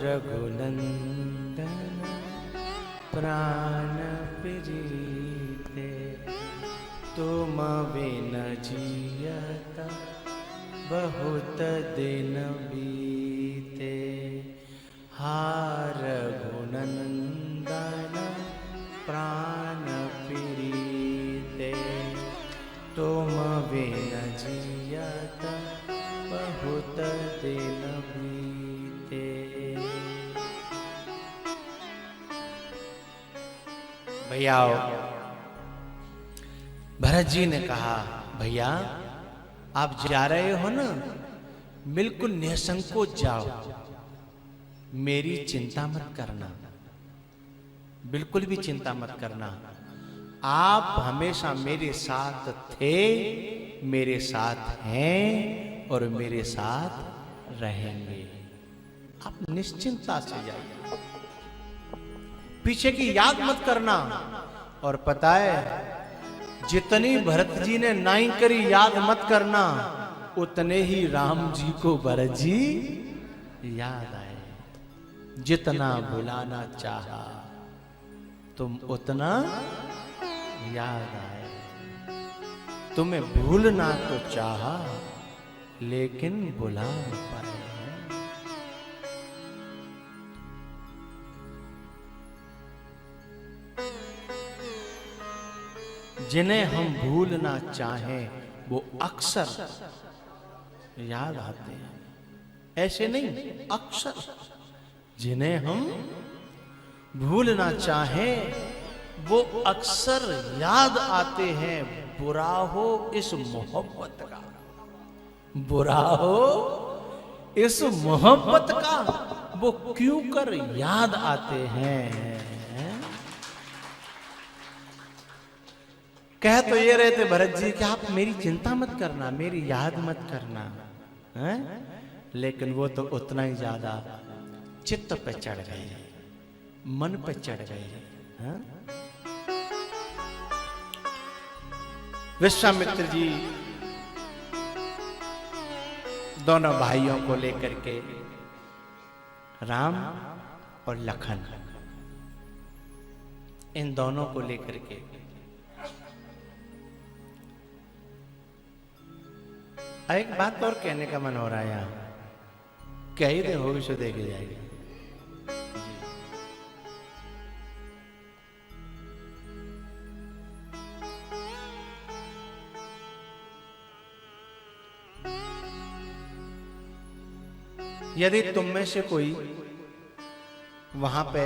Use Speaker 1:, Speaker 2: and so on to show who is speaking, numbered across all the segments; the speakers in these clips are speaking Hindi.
Speaker 1: रघुनंदन प्राण प्रीते, तुम बिन जियत बहुत दिन बीते। हा रघुनंदन प्राण प्रीते, तुम बिन जियत बहुत दिन बीते। भैया भरत जी ने कहा, भैया आप जा रहे हो ना, बिल्कुल निसंकोच जाओ, मेरी चिंता मत करना, बिल्कुल भी चिंता मत करना। आप हमेशा मेरे साथ थे, मेरे साथ हैं और मेरे साथ रहेंगे। आप निश्चिंता से जाइए, पीछे की याद मत करना। और पता है, जितनी भरत जी ने नाई करी याद मत करना, उतने ही राम जी को भरत जी याद आए। जितना भुलाना चाहा तुम उतना याद आए। तुम्हें भूलना तो चाहा लेकिन भुला न पाए। जिन्हें हम भूलना चाहें वो अक्सर याद आते हैं, ऐसे नहीं, अक्सर। जिन्हें हम भूलना चाहें वो अक्सर याद आते हैं। बुरा हो इस मोहब्बत का, बुरा हो इस मोहब्बत का, वो क्यों कर याद आते हैं। कह तो ये रहे थे भरत जी कि आप मेरी चिंता मत करना, मेरी याद मत करना, है? लेकिन वो तो उतना ही ज्यादा चित्त पे चढ़ गए, मन पे चढ़ गए। विश्वामित्र जी दोनों भाइयों को लेकर के, राम और लखन, इन दोनों को लेकर के एक बात और कहने का मन हो रहा है यहां, कह ही दे, हो भी सो देखे जाएगी। यदि तुम में से कोई वहां पे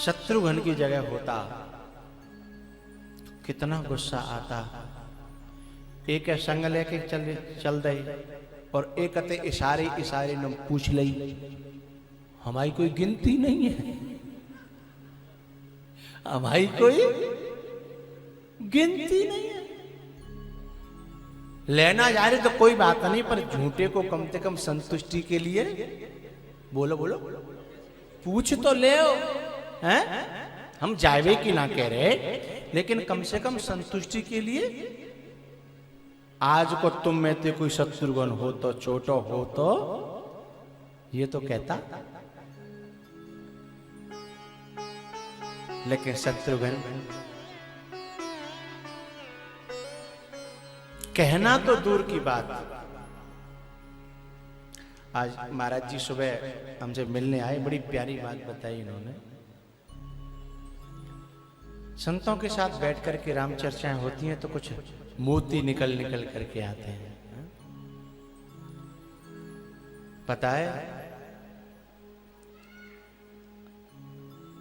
Speaker 1: शत्रुघ्न की जगह होता तो कितना गुस्सा आता। एक संग लेके चल दे और एक अते इशारे इशारे न पूछ लई, हमारी कोई गिनती नहीं है, हमारी कोई गिनती नहीं है। लेना जा रहे तो कोई बात नहीं, पर झूठे को कम से कम संतुष्टि के लिए बोलो बोलो पूछ तो ले, हैं? हम जावे की ना कह रहे, लेकिन कम से कम संतुष्टि के लिए। आज को तुम में से कोई शत्रुघ्न हो तो, छोटो हो तो ये तो कहता, लेकिन शत्रुघ्न कहना तो दूर की बात। आज महाराज जी सुबह हमसे मिलने आए, बड़ी प्यारी बात बताई इन्होंने। संतों के साथ बैठ करके राम चर्चाएं होती हैं तो कुछ मोती निकल निकल करके आते हैं। पता है,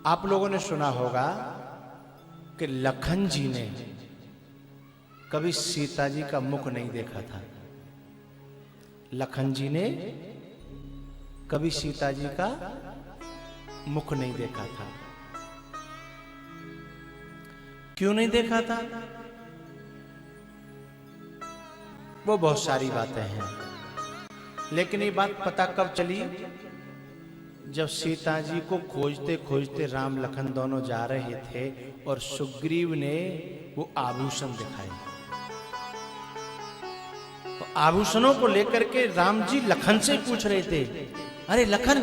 Speaker 1: आप लोगों ने सुना होगा कि लखन जी ने कभी सीता जी का मुख नहीं देखा था। लखन जी ने कभी सीता जी का मुख नहीं देखा था। क्यों नहीं देखा था? वो बहुत सारी बातें हैं, लेकिन ये बात पता कब चली, जब सीता जी को खोजते खोजते राम लखन दोनों जा रहे थे और सुग्रीव ने वो आभूषण दिखाए। तो आभूषणों को लेकर के राम जी लखन से पूछ रहे थे अरे लखन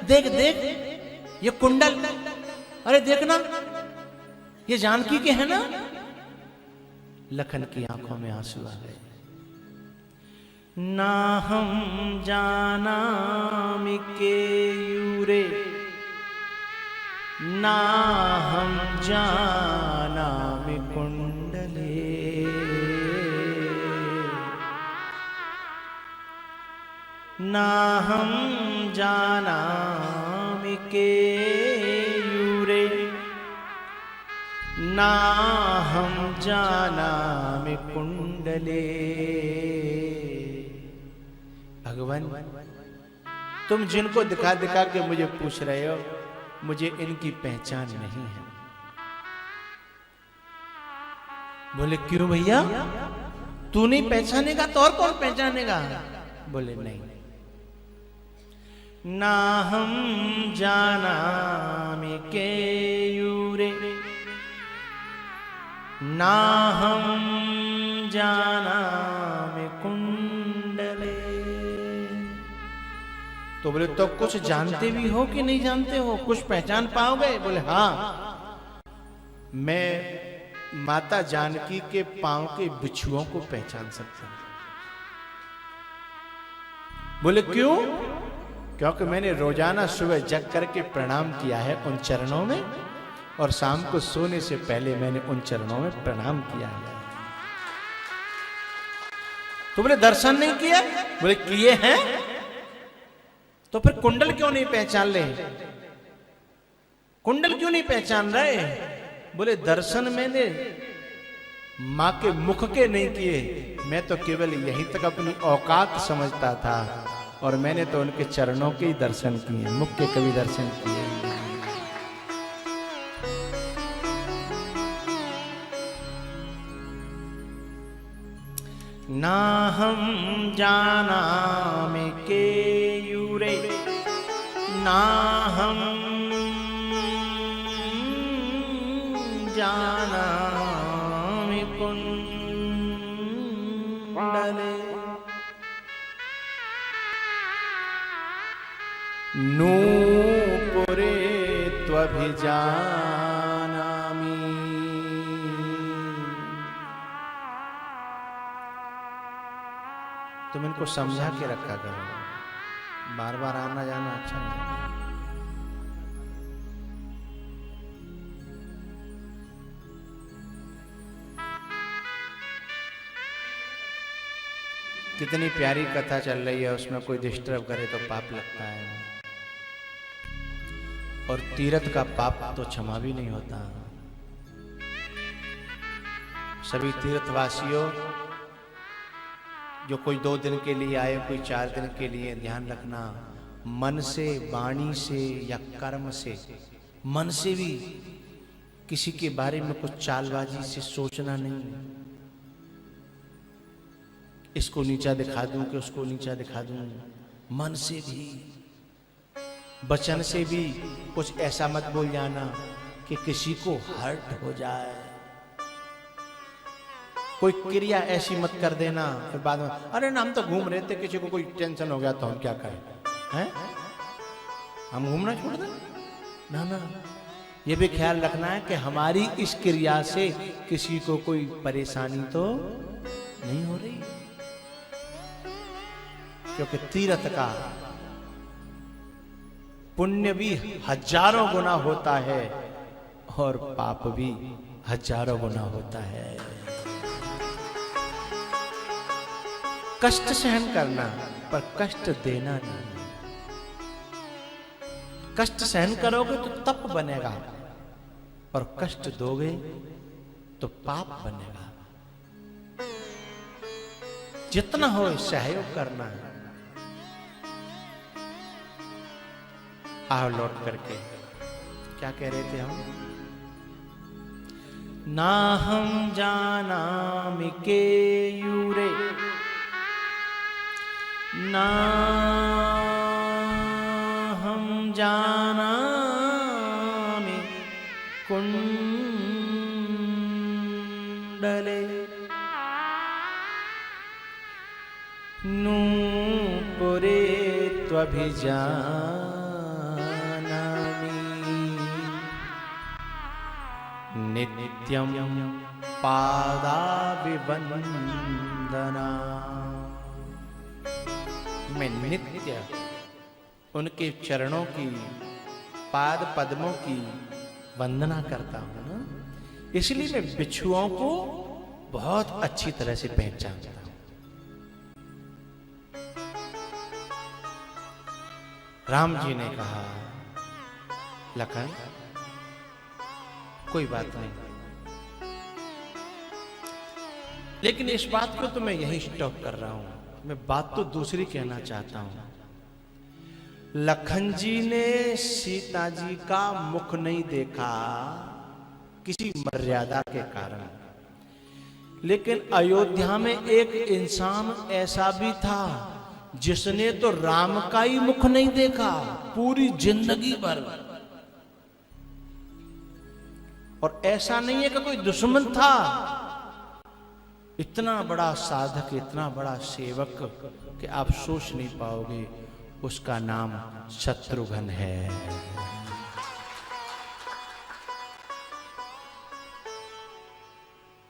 Speaker 1: देख देख ये कुंडल, अरे देखना ये जानकी के है ना। लखन की आंखों में आंसू आ गए। ना हम जाना केयूरे, ना हम जाना कुंडले, ना हम जाना केयूरे, ना हम जाना कुंडले। भगवान तुम जिनको दिखा दिखा के मुझे पूछ रहे हो, मुझे इनकी पहचान नहीं है। बोले क्यों भैया, तू नहीं पहचानेगा तो और कौन पहचानेगा? बोले नहीं, ना हम जाना केयूरे, ना हम जाना कुंडले। तो बोले तो कुछ जानते भी हो कि नहीं जानते हो, कुछ पहचान पाओगे? बोले हाँ, मैं माता जानकी के पांव के बिछुओं को पहचान सकता हूं। बोले क्यों? क्योंकि मैंने रोजाना सुबह जग करके प्रणाम किया है उन चरणों में, और शाम को सोने से पहले मैंने उन चरणों में प्रणाम किया है। तो बोले दर्शन नहीं किया? बोले किए हैं। तो फिर कुंडल क्यों नहीं पहचान ले? कुंडल क्यों नहीं पहचान रहे? बोले दर्शन मैंने मां के मुख के नहीं किए, मैं तो केवल यहीं तक अपनी औकात समझता था, और मैंने तो उनके चरणों के ही दर्शन किए, मुख के कभी दर्शन किए। ना हम जाना केयूरे, ना हम जाना कुंडले, नूपुरे त्वभिजानामि। तुम इनको समझा के रखा करो, बार बार आना जाना अच्छा नहीं। कितनी प्यारी कथा चल रही है, उसमें कोई डिस्टर्ब करे तो पाप लगता है, और तीरथ का पाप तो क्षमा भी नहीं होता। सभी तीर्थवासियों, जो कोई 2 दिन के लिए आए, कोई 4 दिन के लिए, ध्यान रखना, मन से, वाणी से या कर्म से, मन से भी किसी के बारे में कुछ चालबाजी से सोचना नहीं। इसको नीचा दिखा दूं कि उसको नीचा दिखा दूं, मन से भी, वचन से भी कुछ ऐसा मत बोल जाना कि किसी को हर्ट हो जाए। कोई क्रिया ऐसी मत कर देना फिर बाद में अरे ना हम तो घूम रहे थे, किसी को कोई टेंशन हो गया तो हम क्या करें, हैं? हम घूमना छोड़ दें? ना ना, ये भी ख्याल रखना है कि हमारी इस क्रिया से किसी को कोई परेशानी तो नहीं हो रही, क्योंकि तीर्थ का पुण्य भी हजारों गुना होता है और पाप भी हजारों गुना होता है। कष्ट सहन करना पर कष्ट देना नहीं। कष्ट सहन करोगे तो तप बनेगा, और कष्ट दोगे तो पाप बनेगा। जितना हो सहयोग करना है। आओ लौट करके क्या कह रहे थे हम? ना हम जाना केयूरे, ना हम जाना कुंडले, नूपुरे त्वभिजानामि। नित्यं पादाभिवन्दना। मैं नित्य उनके चरणों की, पाद पद्मों की वंदना करता हूं ना, इसलिए मैं बिच्छुओं को बहुत अच्छी तरह से पहचानता हूं। राम जी ने कहा, लखन कोई बात नहीं, लेकिन इस बात को तो मैं यही स्टॉप कर रहा हूं, मैं बात तो दूसरी कहना चाहता हूं। लखन जी ने सीता जी का मुख नहीं देखा किसी मर्यादा के कारण, लेकिन अयोध्या में एक इंसान ऐसा भी था जिसने तो राम का ही मुख नहीं देखा पूरी जिंदगी भर। और ऐसा नहीं है कि कोई दुश्मन था, इतना बड़ा साधक, इतना बड़ा सेवक कि आप सोच नहीं पाओगे, उसका नाम शत्रुघ्न है।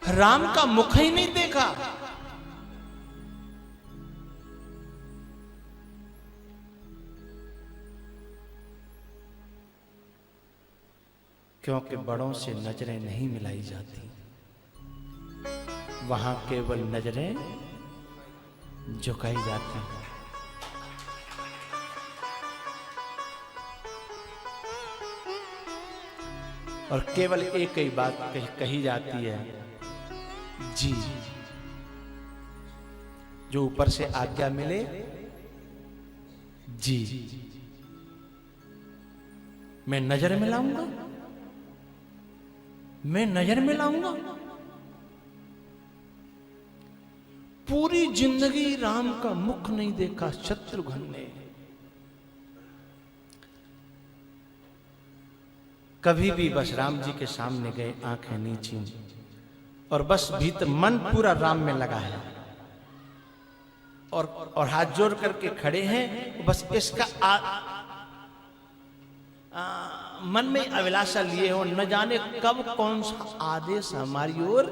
Speaker 1: राम का मुख ही नहीं देखा। क्योंकि बड़ों से नजरें नहीं मिलाई जाती, वहां केवल नजरें झुकाई जाती हैं। और केवल एक ही बात कही जाती है, जी। जो ऊपर से आज्ञा मिले, जी। मैं नजर मिलाऊंगा, मैं नजर मिलाऊंगा। पूरी जिंदगी राम का मुख नहीं देखा शत्रुघ्न ने। कभी भी बस राम जी के सामने गए, आंखें नीची, और बस भीतर मन पूरा राम में लगा है, और हाथ जोड़ करके खड़े हैं। बस इसका मन में अभिलाषा लिए हो, न जाने कब कौन सा आदेश हमारी ओर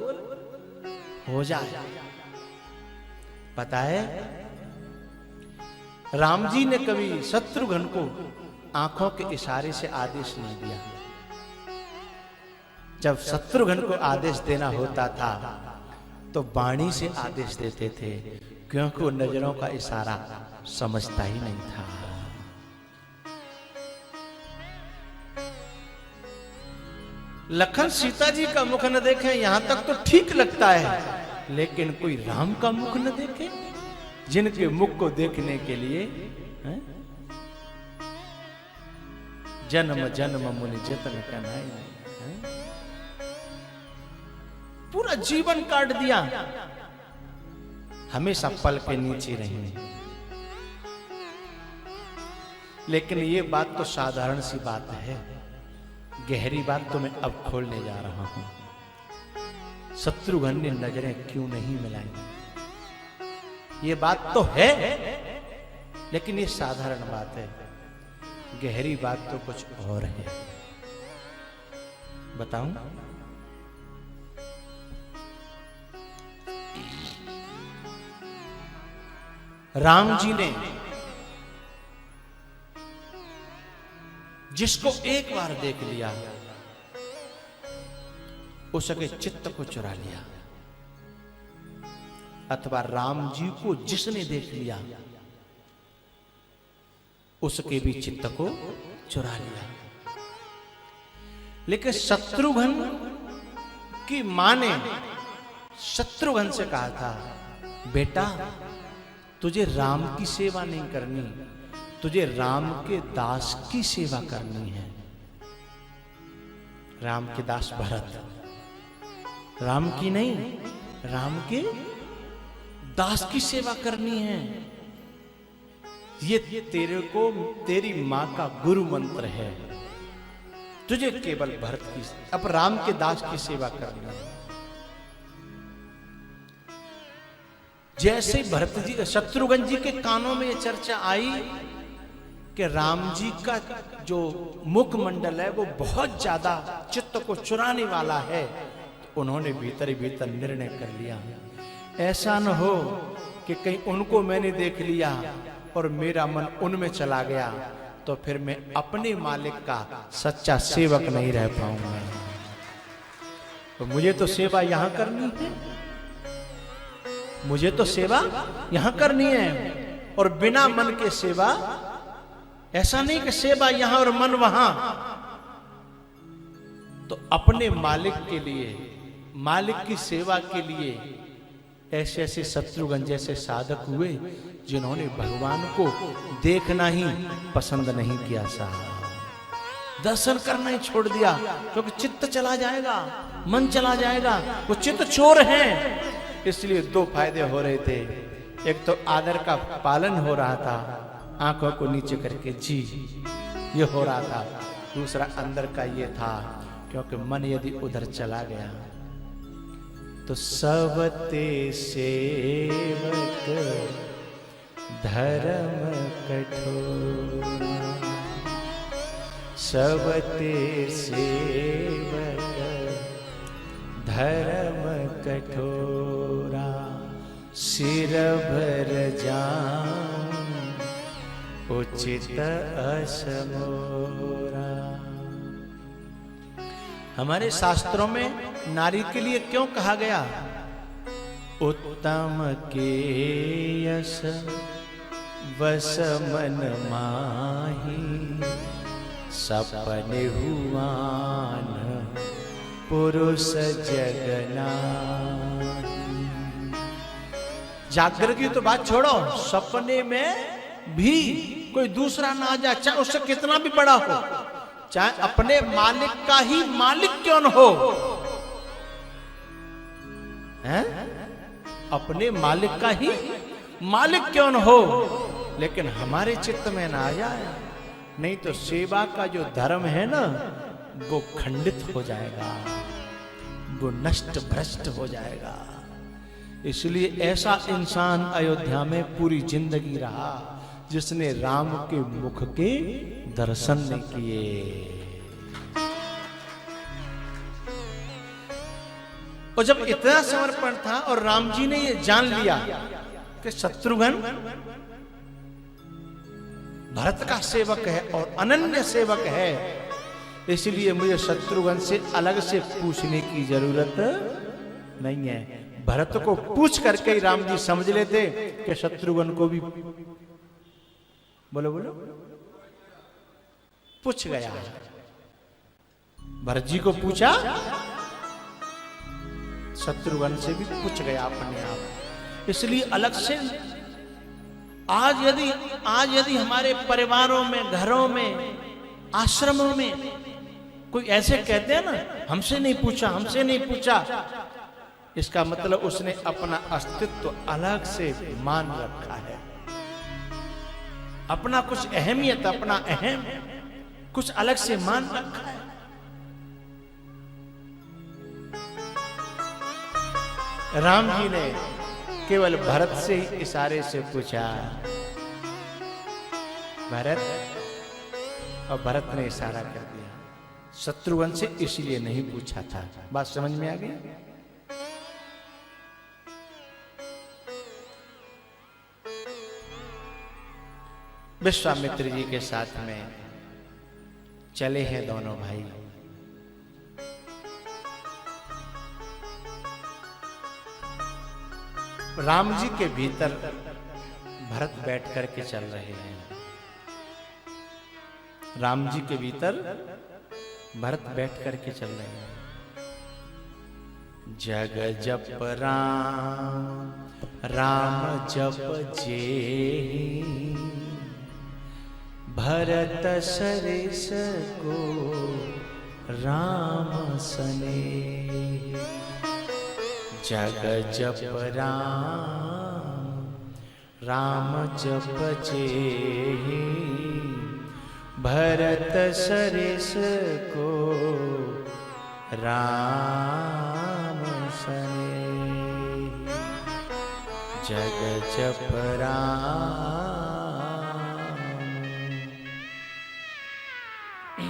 Speaker 1: हो जाए। पता है, राम जी ने कभी शत्रुघ्न को आंखों के इशारे से आदेश नहीं दिया। जब शत्रुघ्न को आदेश देना होता था तो वाणी से आदेश देते थे, क्योंकि वो नजरों का इशारा समझता ही नहीं था। लखन सीता जी का मुख न देखे यहां तक तो ठीक लगता है, लेकिन कोई राम का मुख न देखे, जिनके मुख को देखने के लिए जन्म जन्म मुनि जतन कन्हैया, पूरा जीवन काट दिया, हमेशा पल के नीचे रही। लेकिन ये बात तो साधारण सी बात है, गहरी बात तो मैं अब खोलने जा रहा हूं। शत्रुघ्न ने नजरें क्यों नहीं मिलाई, ये बात तो है, लेकिन ये साधारण बात है, गहरी बात तो कुछ और है। बताऊं? राम जी ने जिसको एक बार देख लिया, उसके चित्त को चुरा लिया, अथवा राम जी को जिसने देख लिया उसके भी चित्त को चुरा लिया। लेकिन शत्रुघ्न की मां ने शत्रुघ्न से कहा था, बेटा तुझे राम की सेवा नहीं करनी, तुझे राम के दास की सेवा करनी है। राम के दास भरत, राम की नहीं, राम के दास की सेवा करनी है। ये तेरे को तेरी मां का गुरु मंत्र है, तुझे केवल भरत की, अब राम के दास की सेवा करनी है। जैसे भरत जी, शत्रुघ्न जी के कानों में ये चर्चा आई, कि राम जी का जो मुखमंडल है वो बहुत ज्यादा चित्त को चुराने वाला है। तो उन्होंने भीतर ही भीतर निर्णय कर लिया, ऐसा न हो कि कहीं उनको मैंने देख लिया और मेरा मन उनमें चला गया, तो फिर मैं अपने मालिक का सच्चा सेवक नहीं रह पाऊंगा। तो मुझे तो सेवा यहां करनी है, मुझे तो सेवा यहां करनी है, और बिना मन के सेवा, ऐसा नहीं कि सेवा यहां और मन वहां। तो अपने मालिक के लिए, मालिक की सेवा के लिए ऐसे ऐसे शत्रुघ्न जैसे साधक हुए जिन्होंने भगवान को देखना ही पसंद नहीं किया साहब, दर्शन करना ही छोड़ दिया, क्योंकि चित्त चला जाएगा, मन चला जाएगा, वो चित्त चोर हैं। इसलिए दो फायदे हो रहे थे, एक तो आदर का पालन हो रहा था, आंखों को नीचे करके जी ये हो रहा था, दूसरा अंदर का ये था, क्योंकि मन यदि उधर चला गया तो सबते सेवक धर्म कठोर, सबते सेवक धर्म कठोरा, सिर भर जान उचित असमोरा। हमारे शास्त्रों में नारी के लिए क्यों कहा गया, उत्तम के यश वस मन माही, सपने हुआन पुरुष जगनाही। जागरण की तो बात छोड़ो, सपने में भी कोई दूसरा ना आ जाए, चाहे उससे कितना भी बड़ा हो, चाहे अपने मालिक का ही मालिक क्यों न हो, हैं? अपने मालिक का ही मालिक क्यों न हो, लेकिन हमारे चित्त में ना आ जाए, नहीं तो सेवा का जो धर्म है ना वो खंडित हो जाएगा, वो नष्ट भ्रष्ट हो जाएगा। इसलिए ऐसा इंसान अयोध्या में पूरी जिंदगी रहा जिसने राम के मुख के दर्शन नहीं किए। और जब इतना समर्पण था और राम जी ने ये जान लिया कि शत्रुघ्न भरत का सेवक है और अनन्य सेवक है, इसलिए मुझे शत्रुघ्न से अलग से पूछने की जरूरत नहीं है। भरत को पूछ करके ही राम जी समझ लेते कि शत्रुघ्न को भी, बोलो बोलो, पूछ गया। भरत जी को पूछा, शत्रुघ्न से भी पूछ गया अपने आप। इसलिए अलग से आज यदि हमारे परिवारों में, घरों में, आश्रमों में कोई ऐसे कहते हैं ना, हमसे नहीं पूछा, हमसे नहीं पूछा, इसका मतलब उसने अपना अस्तित्व अलग से मान रखा है, अपना कुछ अहमियत, अपना अहम कुछ अलग से मान रखा है। राम जी ने केवल भरत से ही इशारे से पूछा, भरत, और भरत ने इशारा कर दिया। शत्रुघ्न से इसलिए नहीं पूछा था। बात समझ में आ गई? विश्वामित्र जी के साथ में चले हैं दोनों भाई। राम जी के भीतर भरत बैठ करके चल रहे हैं। राम जी के भीतर भरत बैठ करके चल रहे हैं। जग जप राम, राम जप जे, भरत सरेस को राम सने। जग जप राम, राम जप जे, भरत सरेस को राम सने। जग जप राम, पता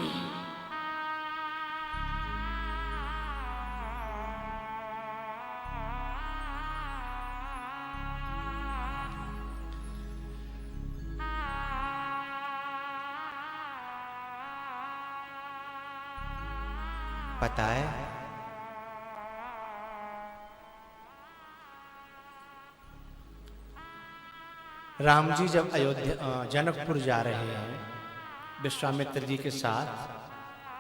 Speaker 1: है राम जी जब अयोध्या जनकपुर जा रहे हैं विश्वामित्र जी के साथ,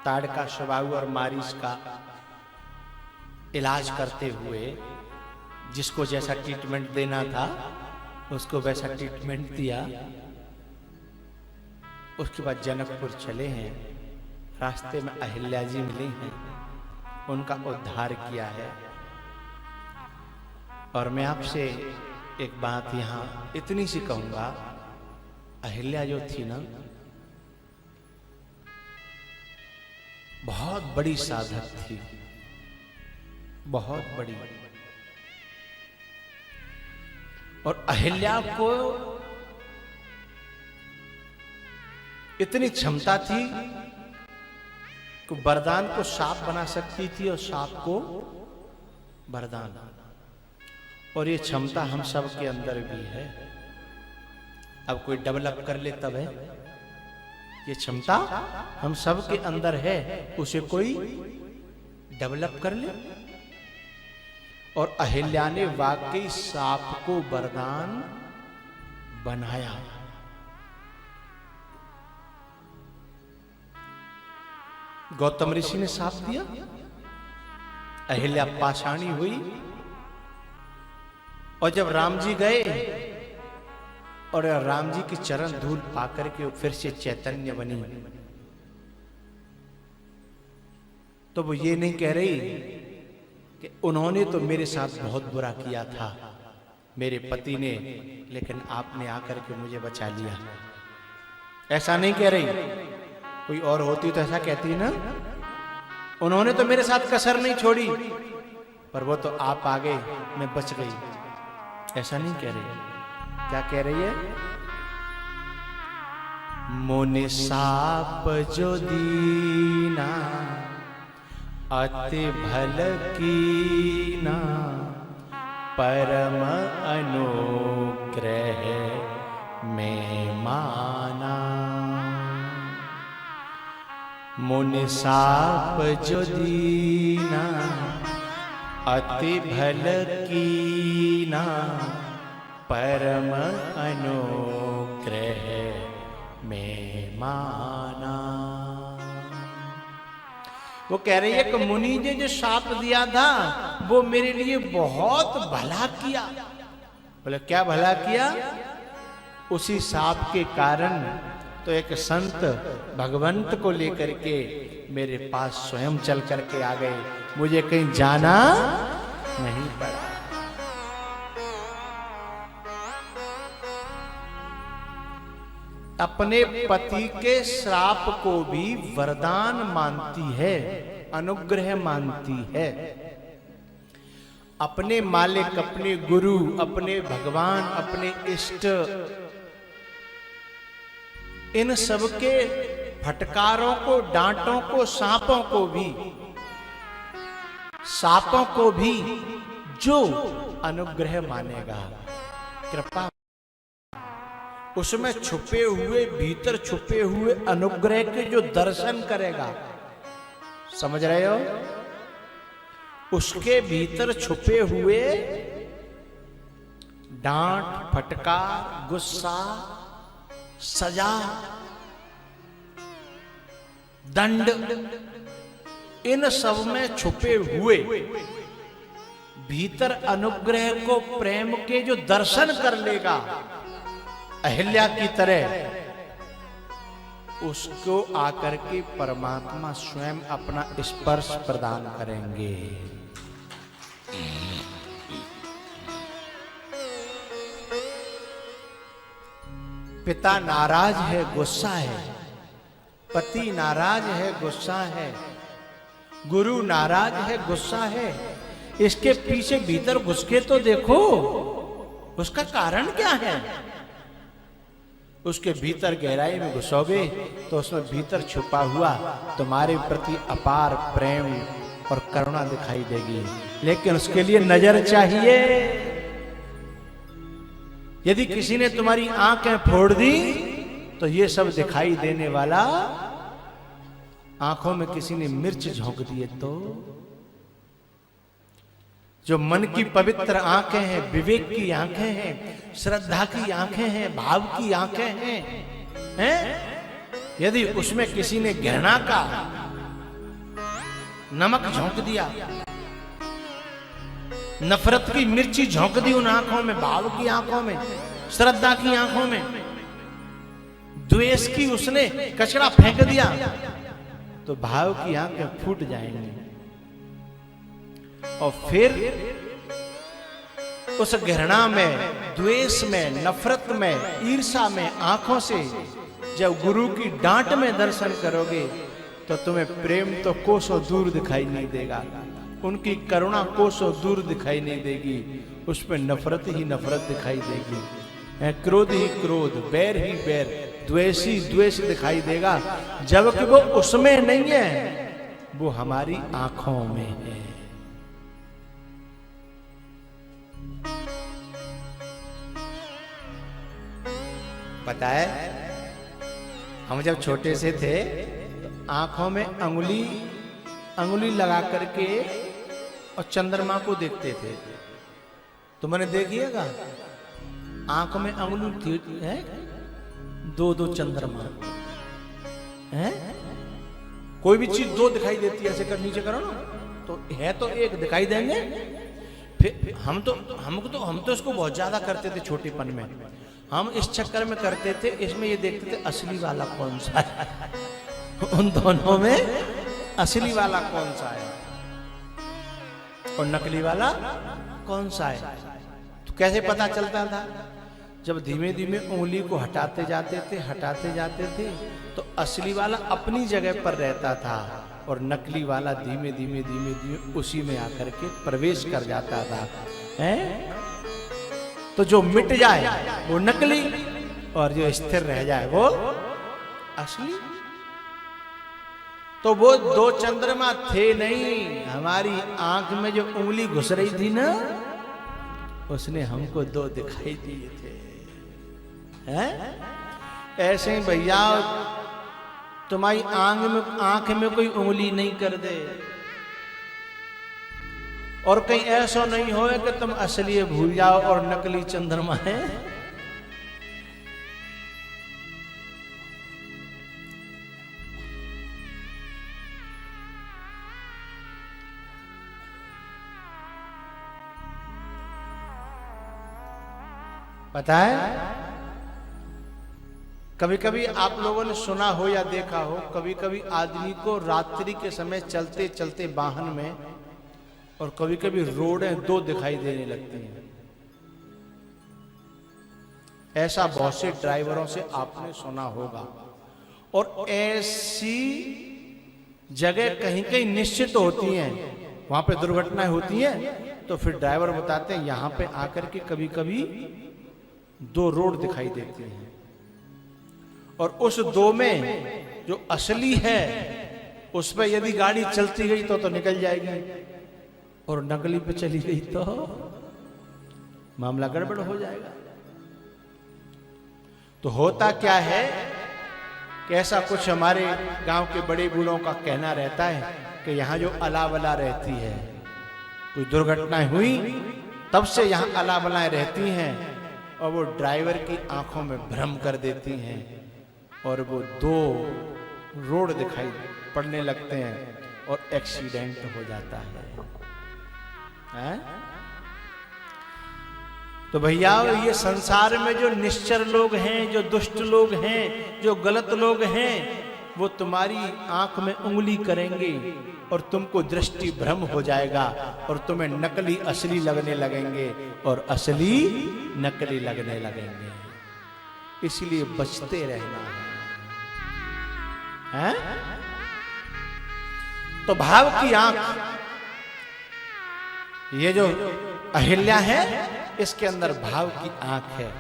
Speaker 1: ताड़का, शबाऊ और मारीच का इलाज करते हुए, जिसको जैसा ट्रीटमेंट देना था उसको वैसा ट्रीटमेंट दिया। उसके बाद जनकपुर चले हैं। रास्ते में अहिल्या जी मिली हैं, उनका उद्धार किया है। और मैं आपसे एक बात यहां इतनी सी कहूंगा, अहिल्या जो थी ना, बहुत बड़ी साधक थी, बहुत बड़ी। और अहिल्या को इतनी क्षमता थी कि वरदान को साप बना सकती थी और साप को वरदान। और ये क्षमता हम सब के अंदर भी है। अब कोई डेवलप कर ले तब है। ये क्षमता हम सब के अंदर है, उसे कोई डेवलप कर ले। और अहिल्या ने वाकई साप को वरदान बनाया। गौतम ऋषि ने साप दिया, अहिल्या पाषाणी हुई। और जब राम जी गए और राम जी की चरण धूल पाकर के फिर से चैतन्य बनी, तो वो ये नहीं कह रही कि उन्होंने तो मेरे साथ बहुत बुरा किया था, मेरे पति ने, लेकिन आपने आकर के मुझे बचा लिया। ऐसा नहीं कह रही। कोई और होती तो ऐसा कहती ना, उन्होंने तो मेरे साथ कसर नहीं छोड़ी, पर वो तो आप आ गए, मैं बच गई। ऐसा नहीं कह रही। क्या कह रही है? मुनि साप जो दीना, अति भल कीना, परम अनुग्रह में माना। मुनि साप जो दीना, अति भल कीना, परम अनुग्रह में माना। वो कह रही है कि मुनि ने जो शाप दिया था वो मेरे लिए बहुत भला किया। बोले क्या भला किया? उसी शाप के कारण तो एक संत भगवंत को लेकर के मेरे पास स्वयं चल करके आ गए, मुझे कहीं जाना नहीं पड़ा। अपने पति के श्राप को भी वरदान मानती है, अनुग्रह मानती है। अपने मालिक, अपने गुरु, अपने भगवान, अपने इष्ट, इन सबके फटकारों को, डांटों को, सांपों को भी जो अनुग्रह मानेगा, कृपा, उसमें छुपे हुए, भीतर छुपे हुए अनुग्रह के जो दर्शन करेगा, समझ रहे हो? उसके भीतर छुपे हुए डांट, फटकार, गुस्सा, सजा, दंड, इन सब में छुपे हुए भीतर अनुग्रह को, प्रेम के जो दर्शन कर लेगा अहिल्या की तरह, उसको आकर के परमात्मा स्वयं अपना स्पर्श प्रदान करेंगे। पिता नाराज है, गुस्सा है, पति नाराज है, गुस्सा है, गुरु नाराज है, गुस्सा है। इसके पीछे भीतर घुस के तो देखो, उसका कारण क्या है? उसके भीतर गहराई में घुसोगे तो उसमें भीतर छुपा हुआ तुम्हारे प्रति अपार प्रेम और करुणा दिखाई देगी। लेकिन उसके लिए नजर चाहिए। यदि किसी ने तुम्हारी आंखें फोड़ दी तो ये सब दिखाई देने वाला, आंखों में किसी ने मिर्च झोंक दिए तो, जो मन की पवित्र आंखें हैं, विवेक की आंखें हैं, श्रद्धा की आंखें हैं, भाव की आंखें हैं, यदि उसमें किसी ने घृणा का नमक झोंक दिया, नफरत की मिर्ची झोंक दी उन आंखों में, भाव की आंखों में, श्रद्धा की आंखों में, द्वेष की उसने कचरा फेंक दिया, तो भाव की आंखें फूट जाएंगी। और फिर उस घृणा में, द्वेष में, नफरत में, ईर्ष्या में आंखों से जब गुरु की डांट में दर्शन करोगे तो तुम्हें प्रेम तो कोसों दूर दिखाई नहीं देगा, उनकी करुणा कोसों दूर दिखाई नहीं देगी, उस पर नफरत ही नफरत दिखाई देगी, क्रोध ही क्रोध, बैर ही बैर, द्वेष ही द्वेष दिखाई देगा। जबकि वो उसमें नहीं है, वो हमारी आंखों में है। पता है, हम जब छोटे से थे तो आंखों में अंगुली लगा करके और चंद्रमा को देखते थे। तो मैंने देखिएगा आंख में अंगुली थी है, दो दो चंद्रमा है, कोई भी चीज दो दिखाई देती है, ऐसे कर नीचे करो ना तो है तो एक दिखाई देंगे। फिर हम तो इसको बहुत ज्यादा करते थे छोटेपन में। हम इस चक्कर में करते थे, इसमें ये देखते थे असली वाला कौन सा है, उन दोनों में असली वाला कौन सा है और नकली वाला कौन सा है। तो कैसे पता चलता था? जब धीमे धीमे उंगली को हटाते जाते थे तो असली वाला अपनी जगह पर रहता था और नकली वाला धीमे धीमे उसी में आकर के प्रवेश कर जाता था, हैं? तो जो मिट जाए वो नकली और जो स्थिर रह जाए वो असली। तो वो दो चंद्रमा थे नहीं, हमारी आंख में जो उंगली घुस रही थी ना, उसने हमको दो दिखाई दिए थे, हैं? ऐसे ही भैया तुम्हारी आंख में कोई उंगली नहीं कर दे और कहीं ऐसा नहीं हो कि तुम असली भूल जाओ और नकली चंद्रमा है। पता है, कभी कभी आप लोगों ने सुना हो या देखा हो, कभी कभी आदमी को रात्रि के समय चलते चलते वाहन में और कभी कभी रोडें दो दिखाई देने लगती हैं। ऐसा बहुत से ड्राइवरों से आपने सुना होगा। और ऐसी जगह कहीं कहीं निश्चित होती हैं, वहां पे दुर्घटनाएं होती हैं, तो फिर ड्राइवर बताते हैं यहां पे आकर के कभी कभी दो रोड दिखाई देती हैं और उस दो में जो असली है उस पर यदि गाड़ी चलती गई तो निकल जाएगी और नकली पे चली गई तो मामला गड़बड़ हो जाएगा। तो होता क्या है कि ऐसा कुछ हमारे गांव के बड़े बूढ़ों का कहना रहता है कि यहाँ जो अला बला रहती है, कोई दुर्घटनाएं हुई तब से यहाँ अला बलाएं रहती हैं और वो ड्राइवर की आंखों में भ्रम कर देती हैं और वो दो रोड दिखाई पड़ने लगते हैं और एक्सीडेंट हो जाता है, हैं? तो भैया ये संसार में जो निश्चर लोग हैं, जो दुष्ट लोग हैं, जो गलत लोग हैं, वो तुम्हारी आंख में उंगली करेंगे और तुमको दृष्टि भ्रम हो जाएगा और तुम्हें नकली असली लगने लगेंगे और असली नकली लगने लगेंगे। इसलिए बचते रहना है। तो भाव की आंख, ये जो अहिल्या है इसके अंदर भाव की आंख है।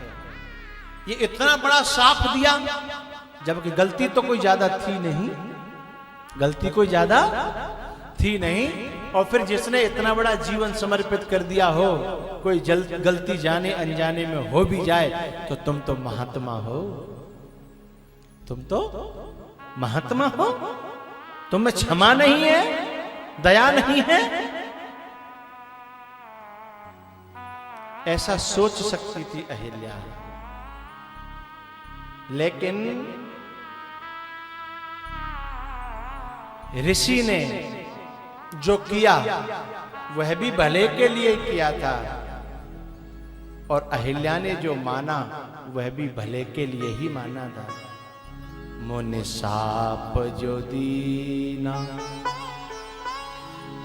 Speaker 1: ये इतना बड़ा साफ दिया, जबकि गलती तो कोई ज्यादा थी नहीं, गलती कोई ज्यादा थी नहीं। और फिर जिसने इतना बड़ा जीवन समर्पित कर दिया हो, कोई गलती जाने अनजाने में हो भी जाए तो तुम तो महात्मा हो, तुम तो महात्मा हो। तुम में क्षमा नहीं है, दया नहीं है। ऐसा सोच सकती थी अहिल्या, लेकिन ऋषि ने जो किया वह भी भले के लिए किया था, और अहिल्या ने जो माना वह भी भले के लिए ही माना था। मुनि साप जो दीना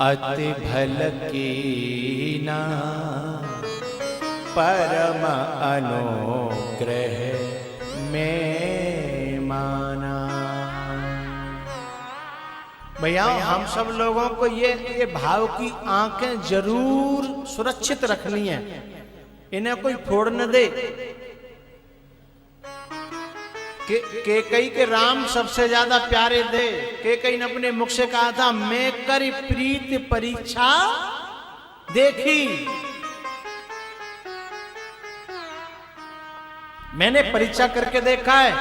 Speaker 1: अति भल कीना, परम अनुग्रह में माना। भैया हम सब लोगों को ये भाव की आंखें जरूर सुरक्षित रखनी है, इन्हें कोई फोड़ न दे। केकई के राम सबसे ज्यादा प्यारे थे। केकई ने अपने मुख से कहा था, मैं कर प्रीत परीक्षा देखी, मैंने परीक्षा करके देखा है,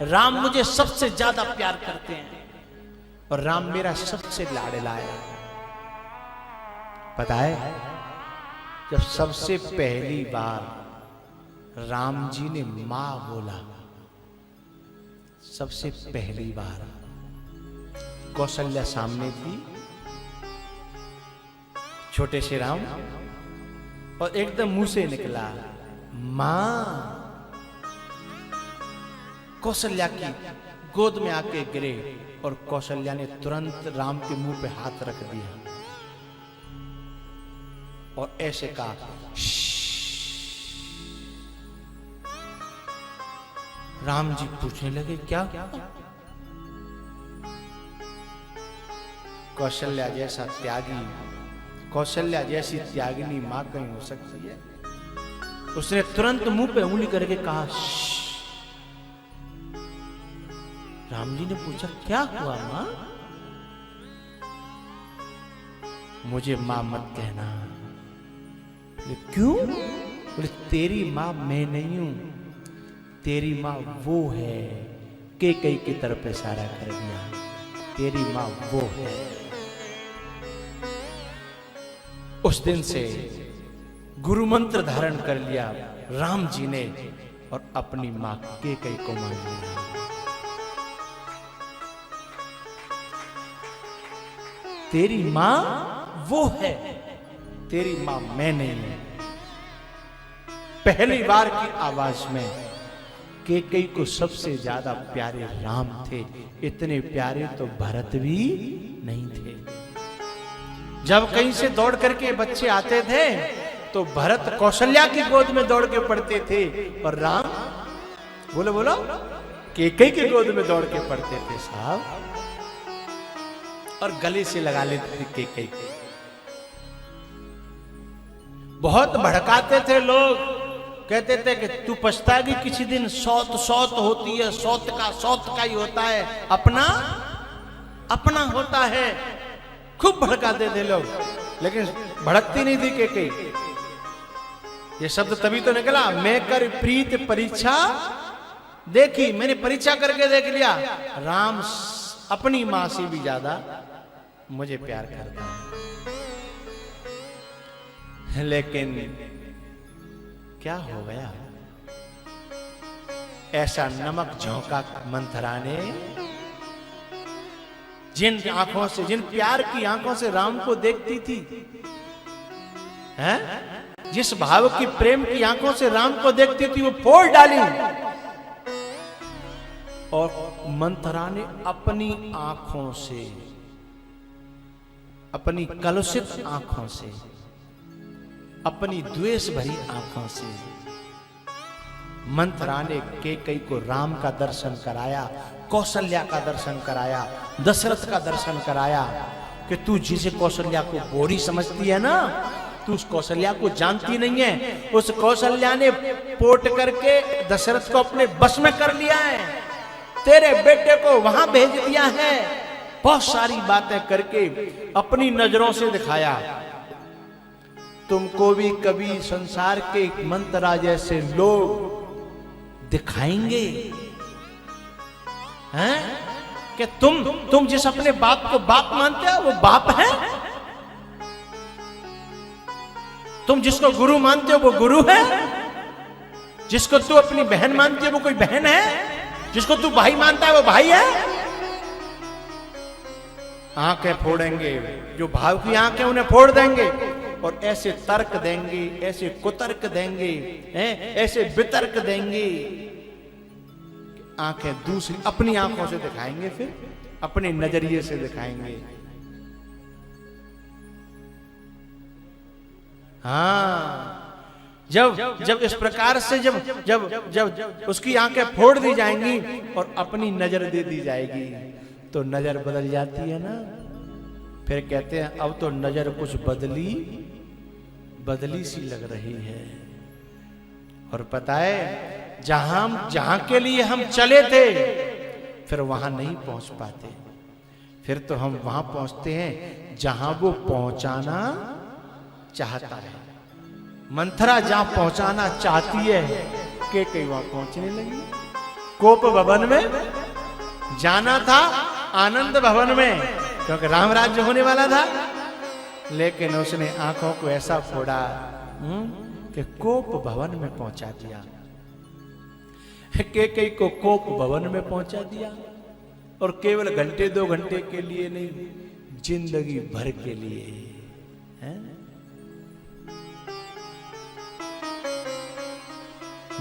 Speaker 1: राम मुझे सबसे ज्यादा प्यार करते हैं और राम मेरा सबसे लाडला है। पता है, जब सबसे पहली बार राम जी ने मां बोला, सबसे पहली बार कौशल्या सामने थी, छोटे से राम, और एकदम मुंह से निकला मां। कौशल्या की गोद में आके गिरे और कौशल्या ने तुरंत राम के मुंह पे हाथ रख दिया और ऐसे कहा, राम जी पूछने लगे क्या? कौशल्या जैसा त्यागी, कौशल्या जैसी त्यागिनी मां कहीं हो सकती है? उसने तुरंत मुंह पे उंगली करके कहा, राम जी ने पूछा क्या हुआ मां? मुझे मां मत कहना। बोले क्यों? बोले तेरी मां मैं नहीं हूं, तेरी मां वो है। केकई की तरफ इशारा कर दिया, तेरी मां वो है। उस दिन से गुरु मंत्र धारण कर लिया राम जी ने और अपनी मां केकई को मान लिया। तेरी मां वो है, तेरी मां मैं नहीं हूं। पहली बार की आवाज में केकई को सबसे ज्यादा प्यारे राम थे, इतने प्यारे तो भरत भी नहीं थे। जब कहीं से दौड़ करके बच्चे आते थे तो भरत कौशल्या की गोद में दौड़ के पड़ते थे और राम बोलो बोलो केकई की गोद में दौड़ के पड़ते थे साहब, और गले से लगा लेते थे केकई। बहुत भड़काते थे लोग, कहते थे कि तू पछताएगी किसी दिन, सौत सौत होती है, सौत का ही होता है, अपना अपना होता है। खूब भड़काते थे लोग, लेकिन भड़कती नहीं थी केकई। ये शब्द तभी तो निकला, मैं कर प्रीत परीक्षा देखी, मैंने परीक्षा करके देख लिया, राम अपनी मां से भी ज्यादा मुझे प्यार करता है। लेकिन क्या हो गया? ऐसा नमक झोंका मंथरा ने, जिन आंखों से, जिन प्यार की आंखों से राम को देखती थी, हैं? जिस भाव की प्रेम की आंखों से राम को देखती थी, वो फोड़ डाली। और मंथरा ने अपनी आंखों से, अपनी कलुषित आंखों से, अपनी द्वेष भरी आंखों से मंथरा ने केकई को राम का दर्शन कराया, कौशल्या का दर्शन कराया, दशरथ का दर्शन कराया कि तू जिसे कौशल्या को बोरी समझती है ना, तू उस कौशल्या को जानती नहीं है। उस कौशल्या ने पोट करके दशरथ को अपने बस में कर लिया है, तेरे बेटे को वहां भेज दिया है, बहुत सारी बातें करके अपनी नजरों से दिखाया। तुमको भी कभी संसार के मंत्रा जैसे लोग दिखाएंगे हैं कि तुम जिस अपने बाप को बाप मानते हो वो बाप है, तुम जिसको गुरु मानते हो वो गुरु है, जिसको तू अपनी बहन मानती है वो कोई बहन है, जिसको तू भाई मानता है वो भाई है। आंखें फोड़ेंगे, जो भाव की आंखें उन्हें फोड़ देंगे और ऐसे तर्क देंगे, ऐसे कुतर्क देंगे, ऐसे वितर्क देंगे, आंखें दूसरी अपनी आंखों से दिखाएंगे, फिर अपने नजरिए से दिखाएंगे। हाँ, जब इस प्रकार से जब जब जब उसकी आंखें फोड़ दी जाएंगी और अपनी नजर दे दी जाएगी तो नजर बदल जाती है ना। फिर कहते हैं अब तो नजर कुछ बदली सी लग रही है। और पता है जहां के लिए हम चले थे फिर वहां नहीं पहुंच पाते, फिर तो हम वहां पहुंचते हैं जहां वो पहुंचाना चाहता है। मंथरा जहां पहुंचाना चाहती है के कई वहां पहुंचने लगी। कोप भवन में जाना था, आनंद भवन में, क्योंकि राम राज्य होने वाला था, लेकिन उसने आंखों को ऐसा फोड़ा कि कोप भवन में पहुंचा दिया। के कई को कोप भवन में पहुंचा दिया और केवल घंटे 2 घंटे के लिए नहीं, जिंदगी भर के लिए है?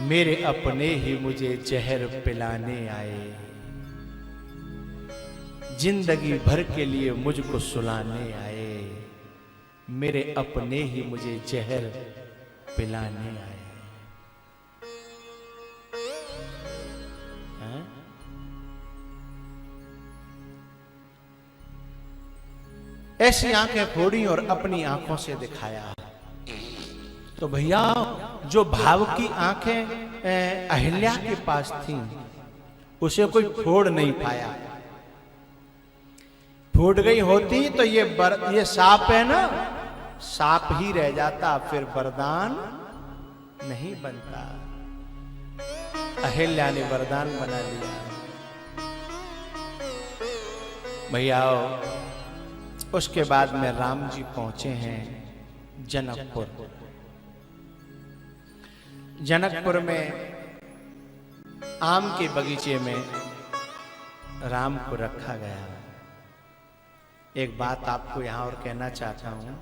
Speaker 1: मेरे अपने ही मुझे जहर पिलाने आए, जिंदगी भर के लिए मुझको सुलाने आए, मेरे अपने ही मुझे जहर पिलाने आए। ऐसी आंखें फोड़ी और अपनी आंखों से दिखाया। तो भैया जो भाव की आंखें अहिल्या के पास थीं, उसे कोई फोड़ नहीं पाया। फूट गई होती तो ये सांप है ना, सांप ही रह जाता, फिर वरदान नहीं बनता। अहिल्या ने वरदान बना लिया। भैया उसके बाद में राम जी पहुंचे हैं जनकपुर। जनकपुर में आम के बगीचे में राम को रखा गया। एक बात आपको यहां और कहना चाहता हूं,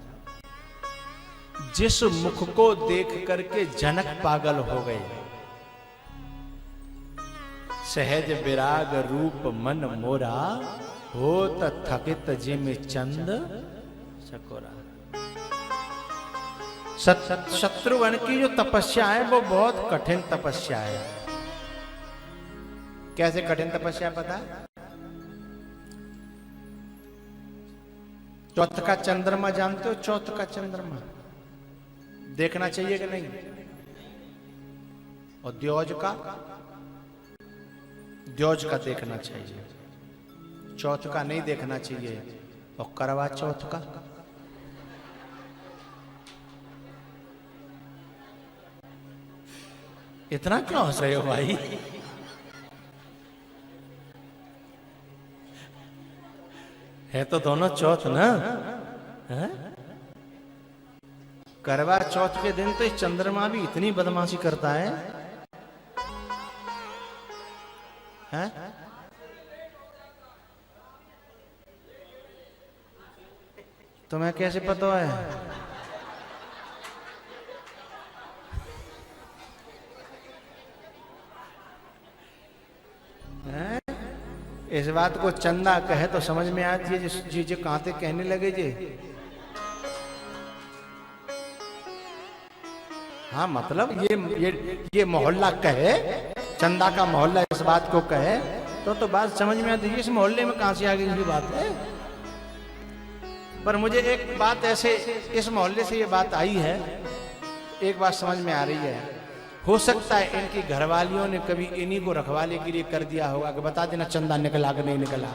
Speaker 1: जिस मुख को देख करके जनक पागल हो गए, सहज विराग रूप मन मोरा, हो थकित जिम चंद सकोरा। शत्रुघ्न की जो तपस्या है वो बहुत कठिन तपस्या है। कैसे कठिन तपस्या पता है? चौथ का चंद्रमा जानते हो? चौथ का चंद्रमा देखना चाहिए कि नहीं? और द्योज का देखना चाहिए, चौथ का नहीं देखना चाहिए। और करवा चौथ का इतना क्यों हंस रहे हो भाई? है तो दोनों चौथ ना है? करवा चौथ के दिन तो इस चंद्रमा भी इतनी बदमाशी करता है, हैं? तुम्हें कैसे पता है? इस बात को चंदा कहे तो समझ में आती है, जी जो कांते कहने लगे जी। हाँ मतलब ये मोहल्ला कहे, चंदा का मोहल्ला इस बात को कहे तो बात समझ में आती है। इस मोहल्ले में कहां से आ गई ये बात है? पर मुझे एक बात ऐसे इस मोहल्ले से ये बात आई है, एक बात समझ में आ रही है, हो सकता है इनकी घरवालियों ने कभी इन्हीं को रखवाले के लिए कर दिया होगा कि बता देना चंदा निकला कि नहीं निकला